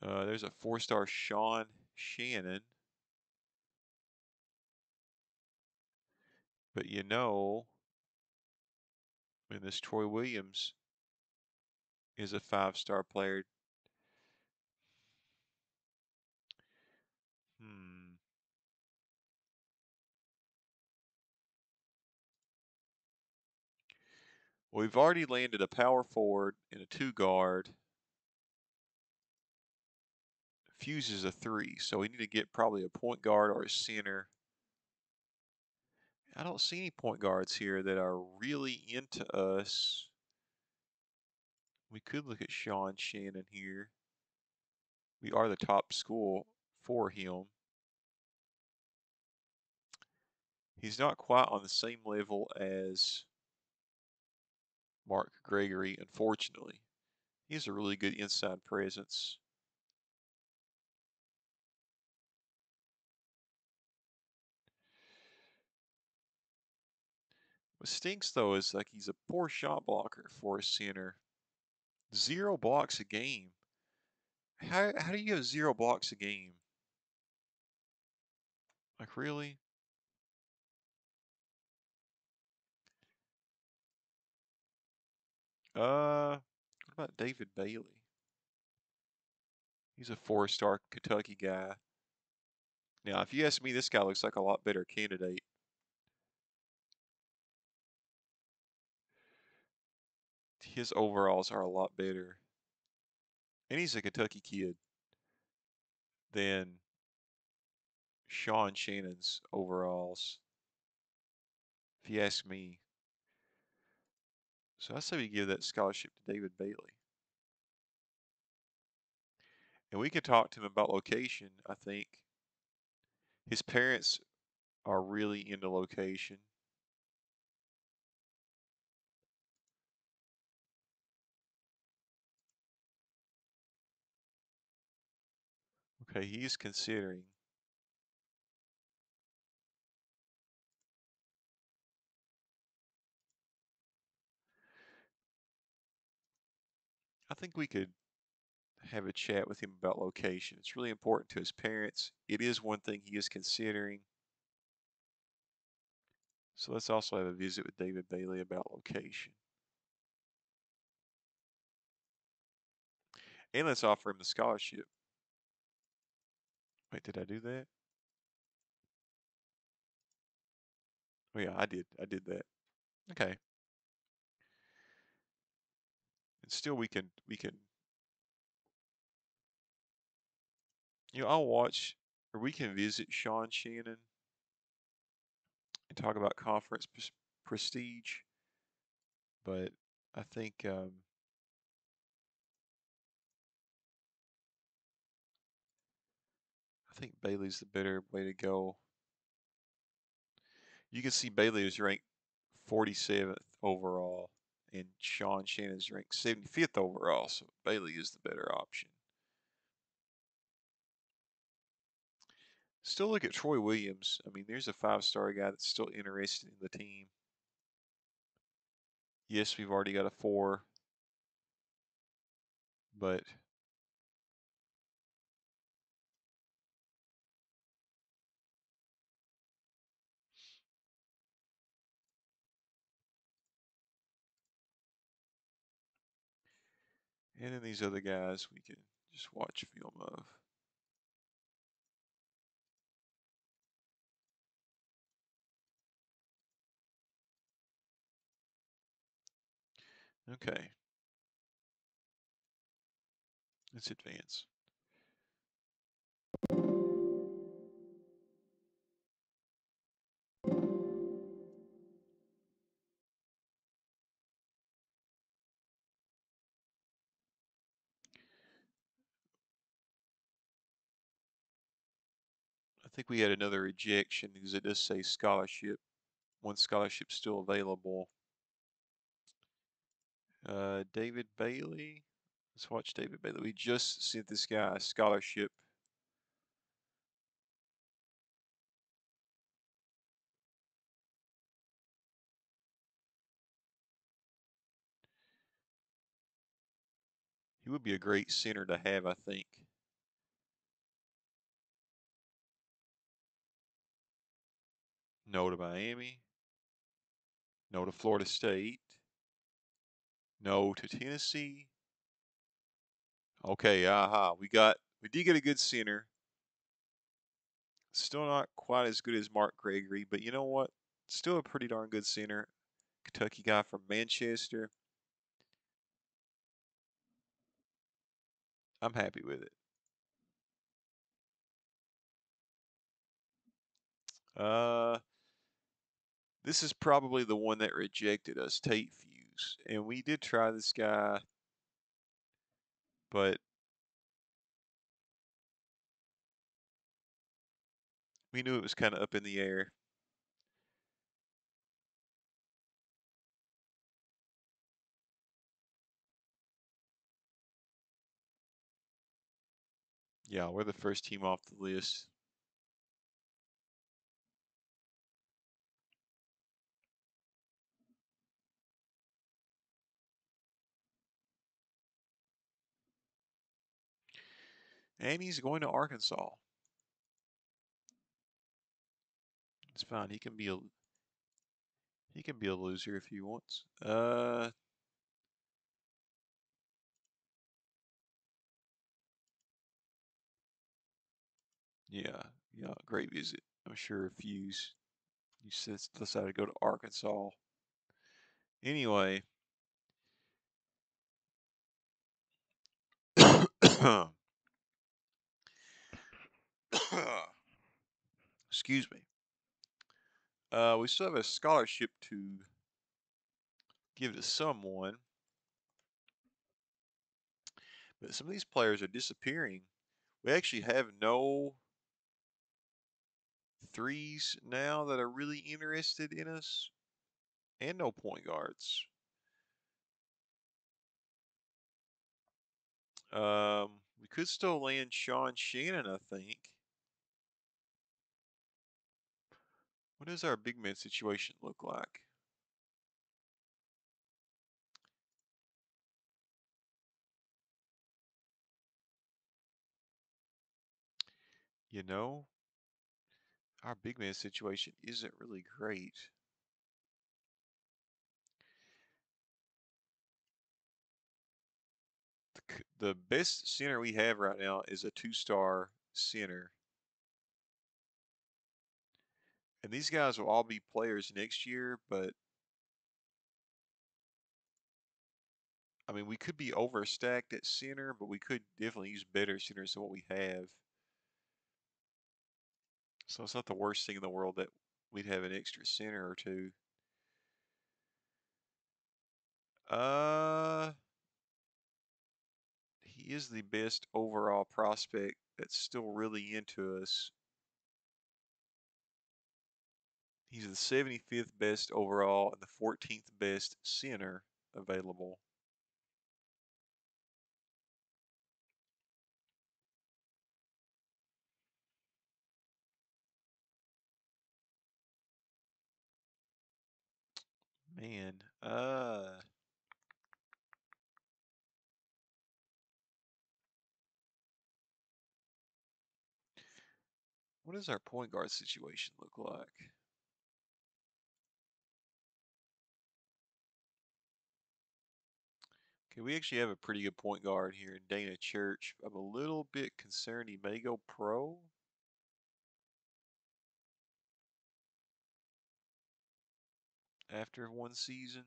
There's a 4-star Sean Shannon. But you know, and this Troy Williams is a 5-star player. Hmm. Well, we've already landed a power forward and a 2 guard. Fuse is a 3, so we need to get probably a point guard or a center. I don't see any point guards here that are really into us. We could look at Sean Shannon here. We are the top school for him. He's not quite on the same level as Mark Gregory, unfortunately. He has a really good inside presence. What stinks though is like he's a poor shot blocker for a center. 0 blocks a game. How do you have 0 blocks a game? Like really? What about David Bailey? He's a 4-star Kentucky guy. Now, if you ask me, this guy looks like a lot better candidate. His overalls are a lot better. And he's a Kentucky kid than Sean Shannon's overalls, if you ask me. So I say we give that scholarship to David Bailey. And we could talk to him about location, I think. His parents are really into location. Okay, he's considering. I think we could have a chat with him about location. It's really important to his parents. It is one thing he is considering. So let's also have a visit with David Bailey about location. And let's offer him the scholarship. Wait, did I do that? Oh yeah, I did. I did that. Okay. And still we can I'll watch or we can visit Sean Shannon and talk about conference prestige. But I think I think Bailey's the better way to go. You can see Bailey is ranked 47th overall, and Sean Shannon is ranked 75th overall. So Bailey is the better option. Still look at Troy Williams. I mean, there's a 5-star guy that's still interested in the team. Yes, we've already got a 4, but and then these other guys we can just watch film of. Okay, let's advance. I think we had another rejection because it does say scholarship. One scholarship still available. David Bailey. Let's watch David Bailey. We just sent this guy a scholarship would be a great center to have, I think. No to Miami. No to Florida State. No to Tennessee. Okay, aha. We did get a good center. Still not quite as good as Mark Gregory, but you know what? Still a pretty darn good center. Kentucky guy from Manchester. I'm happy with it. Uh, this is probably the one that rejected us, Tate Fuse. And we did try this guy, but we knew it was kind of up in the air. Yeah, we're the first team off the list. And he's going to Arkansas. It's fine. He can be a loser if he wants. Yeah, yeah, great visit. I'm sure if you decided to go to Arkansas. Anyway, excuse me. We still have a scholarship to give to someone, but some of these players are disappearing. We actually have no threes now that are really interested in us, and no point guards. We could still land Sean Shannon, I think. What does our big man situation look like? You know, our big man situation isn't really great. The best center we have right now is a two-star center. And these guys will all be players next year, but I mean, we could be overstacked at center, but we could definitely use better centers than what we have. So it's not the worst thing in the world that we'd have an extra center or two. Uh, he is the best overall prospect that's still really into us. He's the 75th best overall and the 14th best center available. Man, what does our point guard situation look like? Okay, we actually have a pretty good point guard here in Dana Church. I'm a little bit concerned he may go pro. After one season.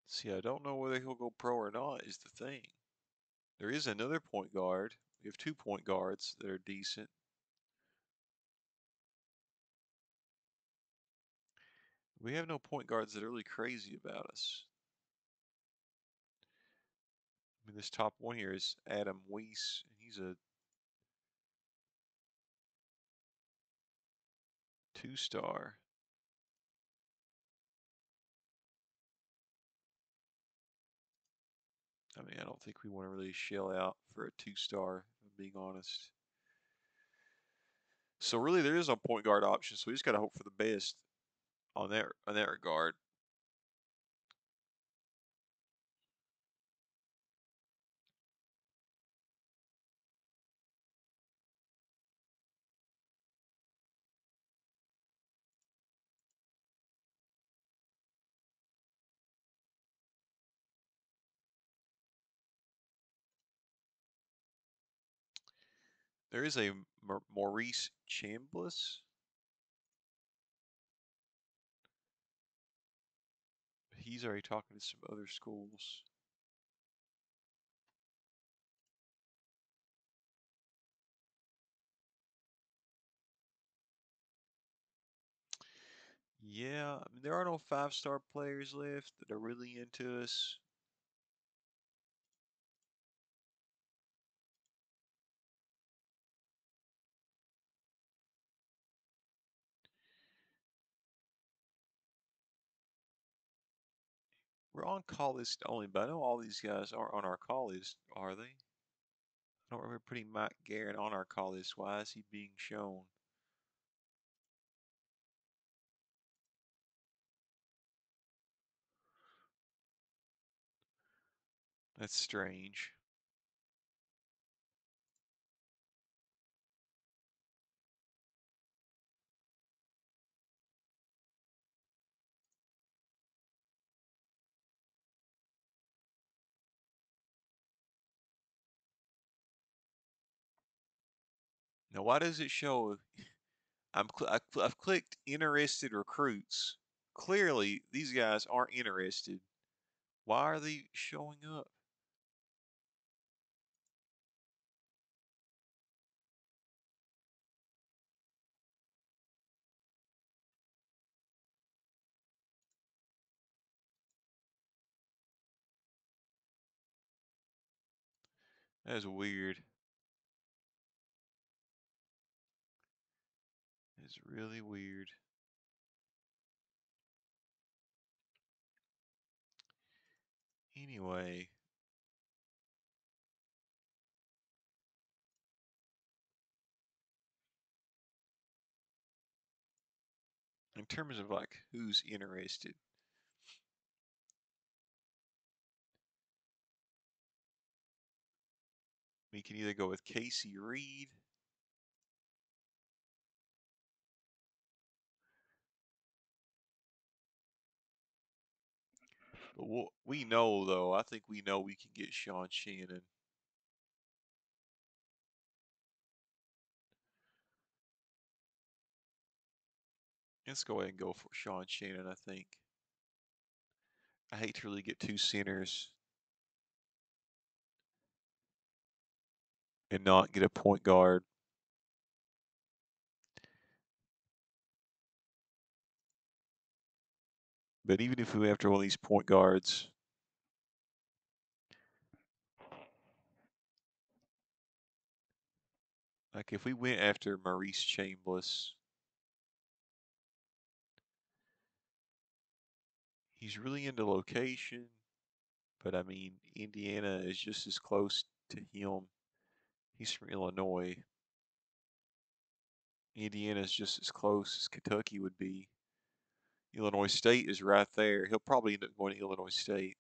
See, I don't know whether he'll go pro or not is the thing. There is another point guard. We have 2 point guards that are decent. We have no point guards that are really crazy about us. I mean, this top one here is Adam Weiss. He's a 2-star. I mean, I don't think we want to really shell out for a 2-star, if I'm being honest. So really, there is no point guard option. So we just got to hope for the best on that regard. There is a Maurice Chambliss. He's already talking to some other schools. Yeah, I mean, there are no five-star players left that are really into us. We're on call list only, but I know all these guys aren't on our call list, are they? I don't remember putting Mike Garrett on our call list. Why is he being shown? That's strange. Now, why does it show? I've clicked interested recruits. Clearly, these guys aren't interested. Why are they showing up? That's weird. It's really weird. Anyway, in terms of like who's interested, we can either go with Casey Reed. But we know, though, I think we know we can get Sean Shannon. Let's go ahead and go for Sean Shannon, I think. I hate to really get two centers and not get a point guard. But even if we after one of these point guards, like if we went after Maurice Chambliss, he's really into location. But I mean, Indiana is just as close to him. He's from Illinois. Indiana is just as close as Kentucky would be. Illinois State is right there. He'll probably end up going to Illinois State.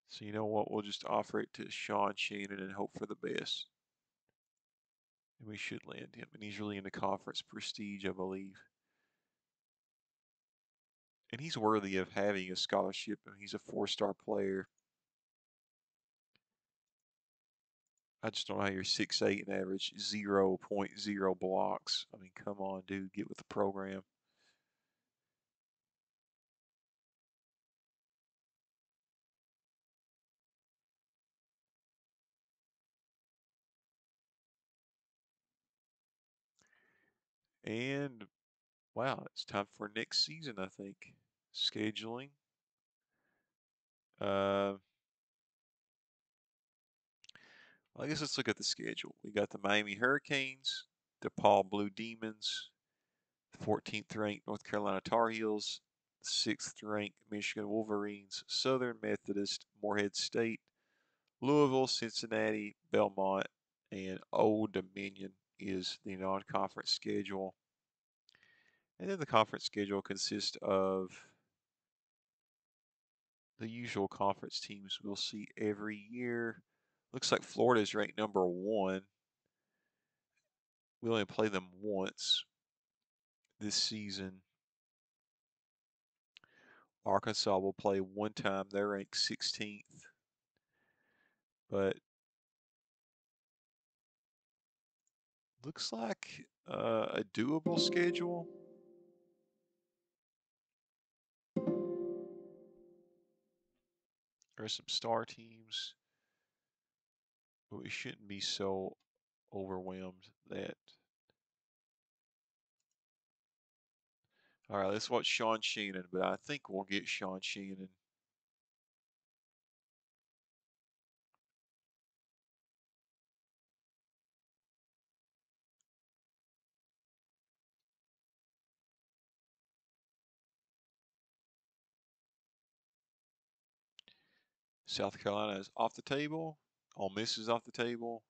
So you know what? We'll just offer it to Sean Shannon and hope for the best. And we should land him. And he's really into conference prestige, I believe. And he's worthy of having a scholarship. I mean, he's a four-star player. I just don't know how you're 6'8" and average 0.0 blocks. I mean, come on, dude, get with the program. And wow, it's time for next season, I think. Scheduling. Uh, I guess let's look at the schedule. We got the Miami Hurricanes, DePaul Blue Demons, the 14th ranked North Carolina Tar Heels, 6th ranked Michigan Wolverines, Southern Methodist, Morehead State, Louisville, Cincinnati, Belmont, and Old Dominion is the non-conference schedule. And then the conference schedule consists of the usual conference teams we'll see every year. Looks like Florida is ranked #1. We only play them once this season. Arkansas will play one time. They're ranked 16th. But looks like a doable schedule. There are some star teams, but we shouldn't be so overwhelmed that. All right, let's watch Sean Shannon, but I think we'll get Sean Shannon. South Carolina is off the table. Ole Miss is off the table.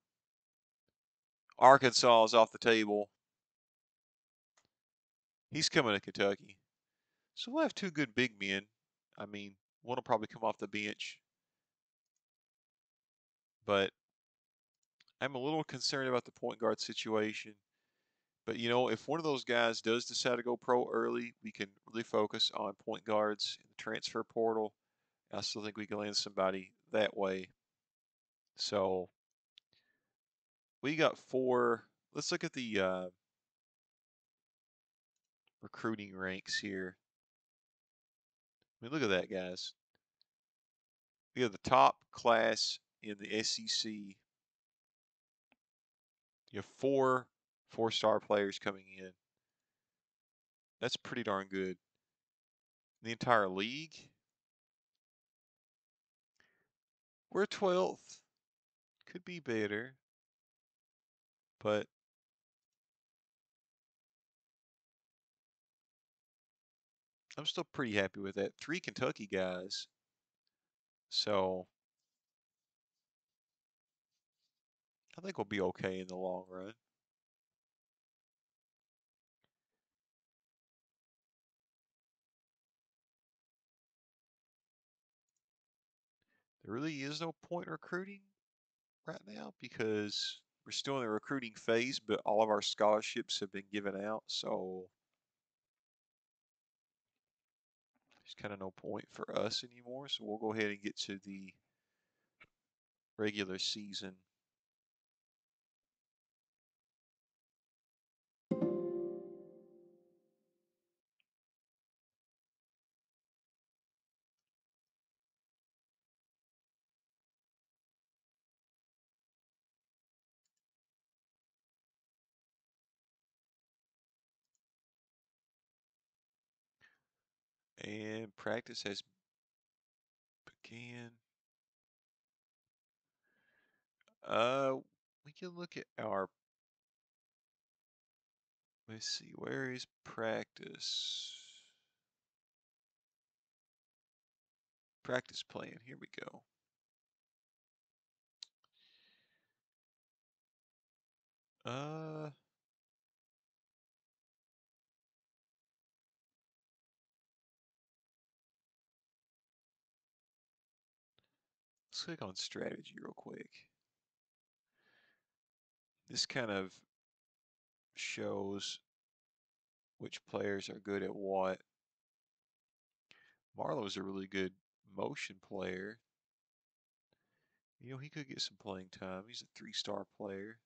Arkansas is off the table. He's coming to Kentucky. So we'll have two good big men. I mean, one will probably come off the bench. But I'm a little concerned about the point guard situation. But, you know, if one of those guys does decide to go pro early, we can really focus on point guards in the transfer portal. I still think we can land somebody that way. So we got 4. Let's look at the recruiting ranks here. I mean, look at that, guys. We have the top class in the SEC. You have 4 4-star players coming in. That's pretty darn good. The entire league, we're 12th. Could be better, but I'm still pretty happy with that. 3 Kentucky guys. So I think we'll be okay in the long run. There really is no point recruiting right now because we're still in the recruiting phase, but all of our scholarships have been given out. So there's kind of no point for us anymore. So we'll go ahead and get to the regular season. And practice has began. We can look at our, let's see, where is practice? Practice plan, here we go. Uh, let's click on strategy real quick. This kind of shows which players are good at what. Marlowe's a really good motion player. You know, he could get some playing time. He's a 3-star player.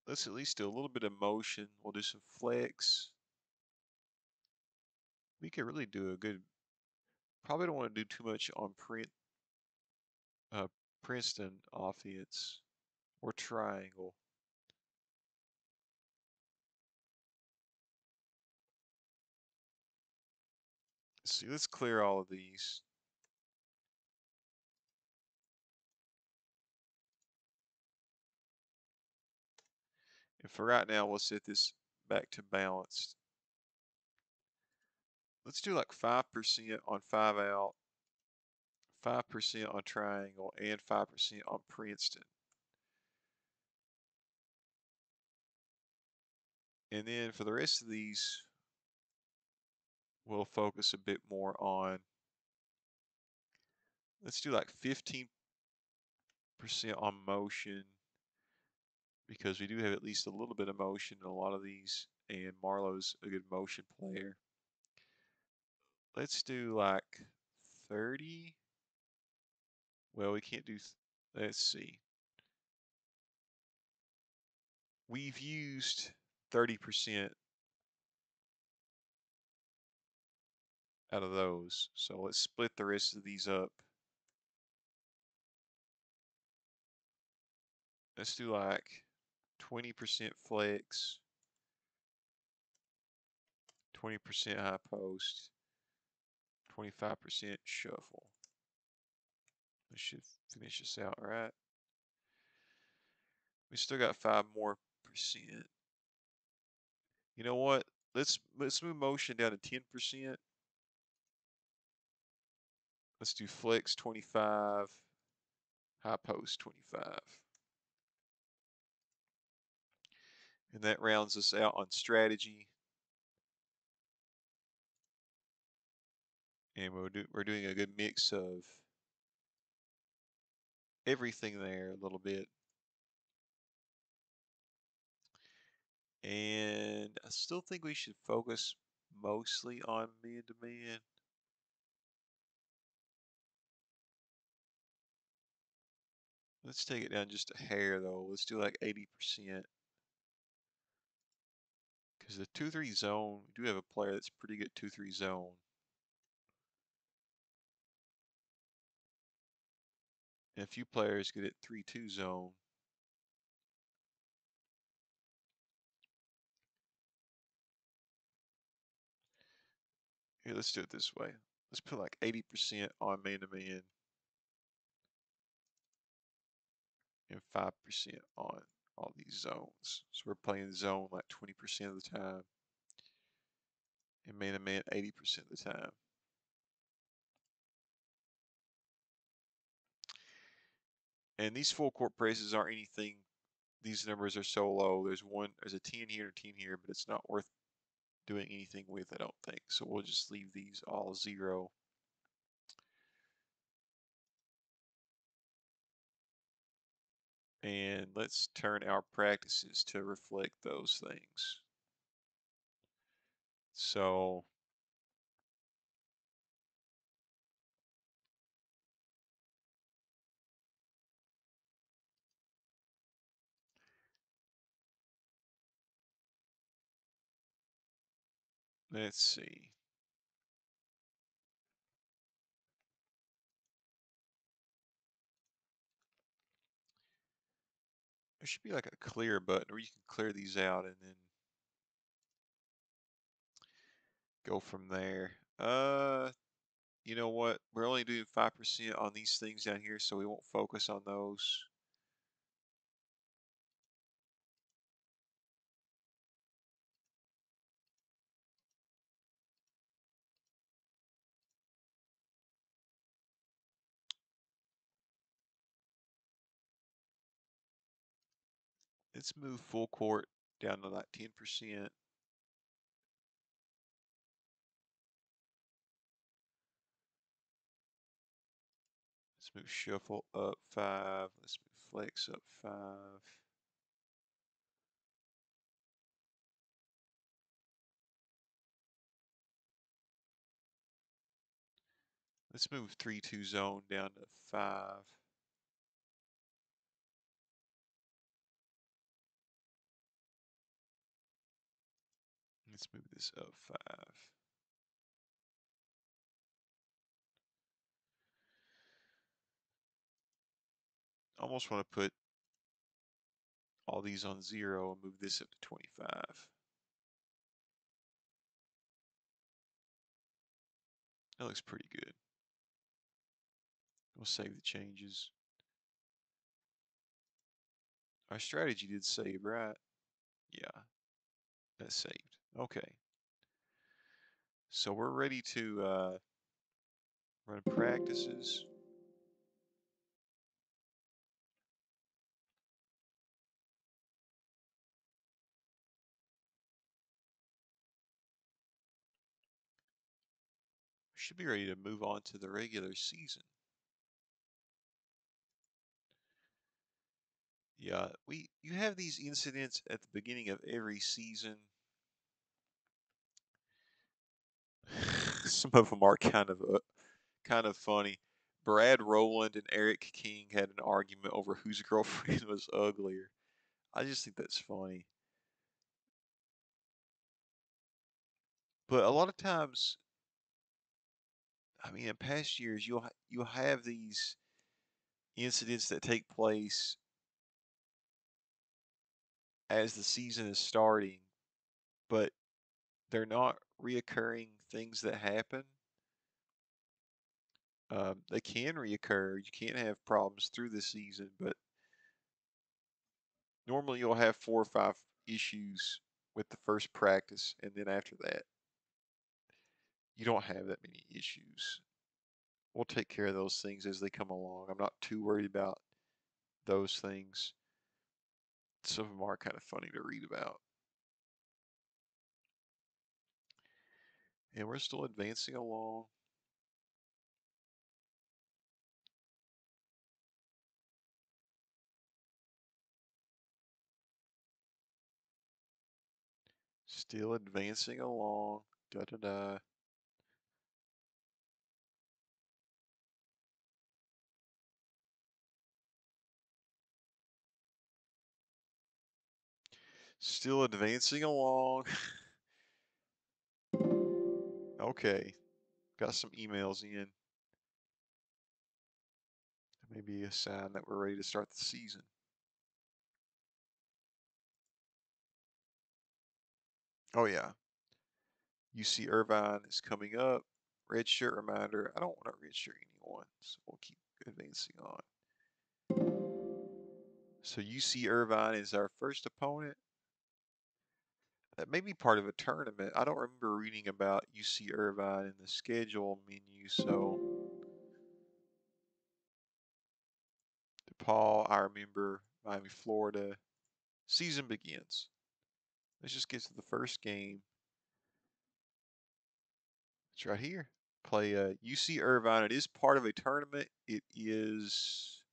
Let's at least do a little bit of motion. We'll do some flex. We could really do a good, probably don't want to do too much on Princeton offense or triangle. Let's see, let's clear all of these. And for right now, we'll set this back to balanced. Let's do like 5% on 5 out, 5% on triangle, and 5% on Princeton. And then for the rest of these, we'll focus a bit more on, let's do like 15% on motion, because we do have at least a little bit of motion in a lot of these, and Marlowe's a good motion player. Let's do like 30. Well, we can't do, let's see. We've used 30% out of those. So let's split the rest of these up. Let's do like 20% flex, 20% high post, 25% shuffle. This should finish us out, right? We still got 5 more percent. You know what? Let's move motion down to 10%. Let's do flex 25, high post 25. And that rounds us out on strategy. And we're doing a good mix of everything there a little bit. And I still think we should focus mostly on man-to-man. Let's take it down just a hair though. Let's do like 80%. Because the 2-3 zone, we do have a player that's pretty good 2-3 zone. And a few players good at 3-2 zone. Here, let's do it this way. Let's put like 80% on man-to-man and 5% on all these zones. So we're playing zone like 20% of the time and man-to-man 80% of the time. And these full court presses aren't anything. These numbers are so low. There's a 10 here and a 10 here, but it's not worth doing anything with, I don't think. So we'll just leave these all 0. And let's turn our practices to reflect those things. So let's see. There should be like a clear button where you can clear these out and then go from there. You know what? We're only doing 5% on these things down here, so we won't focus on those. Let's move full court down to like 10%. Let's move shuffle up 5. Let's move flex up 5. Let's move 3-2 zone down to 5. Let's move this up 5. Almost want to put all these on 0 and move this up to 25. That looks pretty good. We'll save the changes. Our strategy did save, right? Yeah. That's saved. Okay. So we're ready to run practices. Should be ready to move on to the regular season. Yeah, you have these incidents at the beginning of every season. Some of them are kind of funny. Brad Rowland and Eric King had an argument over whose girlfriend was uglier. I just think that's funny. But a lot of times, I mean, in past years, you'll have these incidents that take place as the season is starting, but they're not reoccurring things that happen. They can reoccur. You can't have problems through the season, but normally you'll have 4 or 5 issues with the first practice, and then after that, you don't have that many issues. We'll take care of those things as they come along. I'm not too worried about those things. Some of them are kind of funny to read about. And we're still advancing along. Still advancing along. Da da da. Still advancing along. Okay. Got some emails in. Maybe a sign that we're ready to start the season. Oh, yeah. UC Irvine is coming up. Red shirt reminder. I don't want to red shirt anyone, so we'll keep advancing on. So UC Irvine is our first opponent. That may be part of a tournament. I don't remember reading about UC Irvine in the schedule menu, so DePaul, I remember Miami, Florida. Season begins. Let's just get to the first game. It's right here. Play UC Irvine. It is part of a tournament. It is,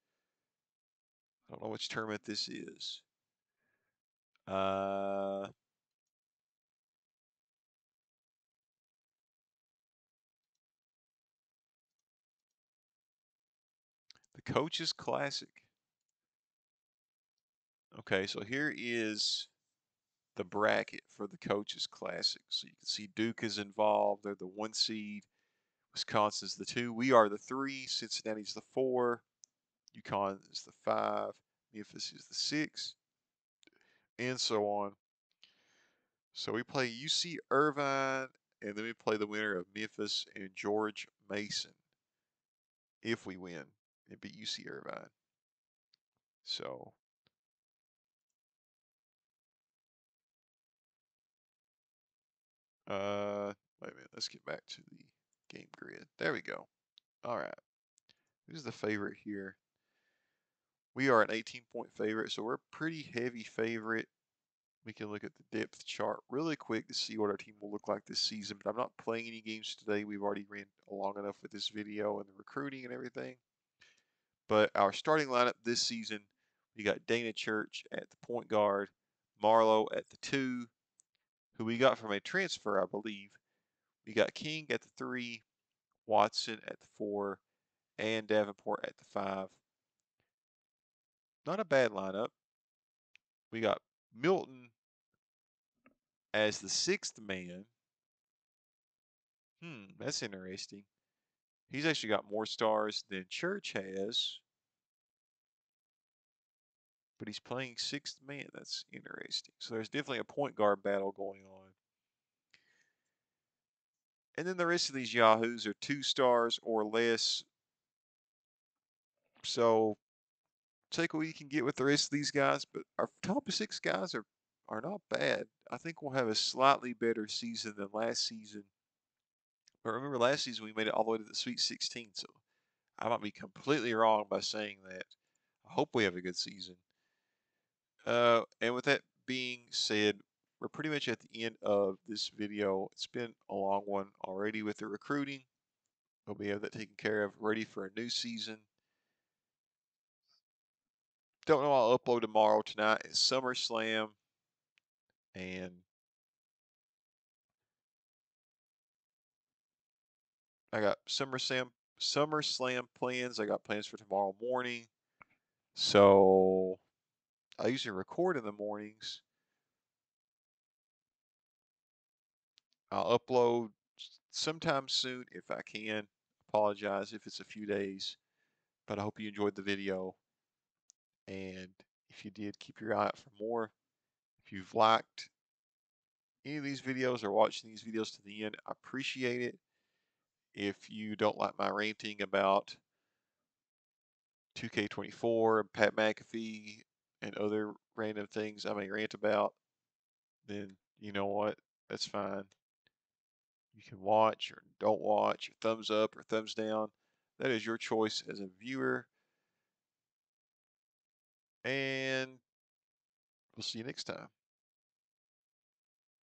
I don't know which tournament this is. Uh, the Coaches Classic. Okay, so here is the bracket for the Coaches Classic. So you can see Duke is involved. They're the 1 seed. Wisconsin's the 2. We are the 3. Cincinnati's the 4. UConn is the 5. Memphis is the 6. And so on. So we play UC Irvine, and then we play the winner of Memphis and George Mason. If we win, it'd be UC Irvine. So wait a minute. Let's get back to the game grid. There we go. All right. Who's the favorite here? We are an 18-point favorite, so we're a pretty heavy favorite. We can look at the depth chart really quick to see what our team will look like this season, but I'm not playing any games today. We've already ran long enough with this video and the recruiting and everything. But our starting lineup this season, we got Dana Church at the point guard, Marlowe at the 2, who we got from a transfer, I believe. We got King at the 3, Watson at the 4, and Davenport at the 5. Not a bad lineup. We got Milton as the 6th man. That's interesting. He's actually got more stars than Church has, but he's playing 6th man. That's interesting. So there's definitely a point guard battle going on. And then the rest of these Yahoos are 2 stars or less. So take what you can get with the rest of these guys, but our top 6 guys are are not bad. I think we'll have a slightly better season than last season. But remember, last season we made it all the way to the Sweet 16, so I might be completely wrong by saying that. I hope we have a good season. And with that being said, we're pretty much at the end of this video. It's been a long one already with the recruiting. Hope we have that taken care of, ready for a new season. Don't know, I'll upload tomorrow. Tonight is SummerSlam, and I got SummerSlam plans. I got plans for tomorrow morning. So I usually record in the mornings. I'll upload sometime soon if I can. Apologize if it's a few days, but I hope you enjoyed the video. And if you did, keep your eye out for more. If you've liked any of these videos or watching these videos to the end, I appreciate it. If you don't like my ranting about 2K24, Pat McAfee, and other random things I may rant about, then you know what? That's fine. You can watch or don't watch, or thumbs up or thumbs down. That is your choice as a viewer. And we'll see you next time.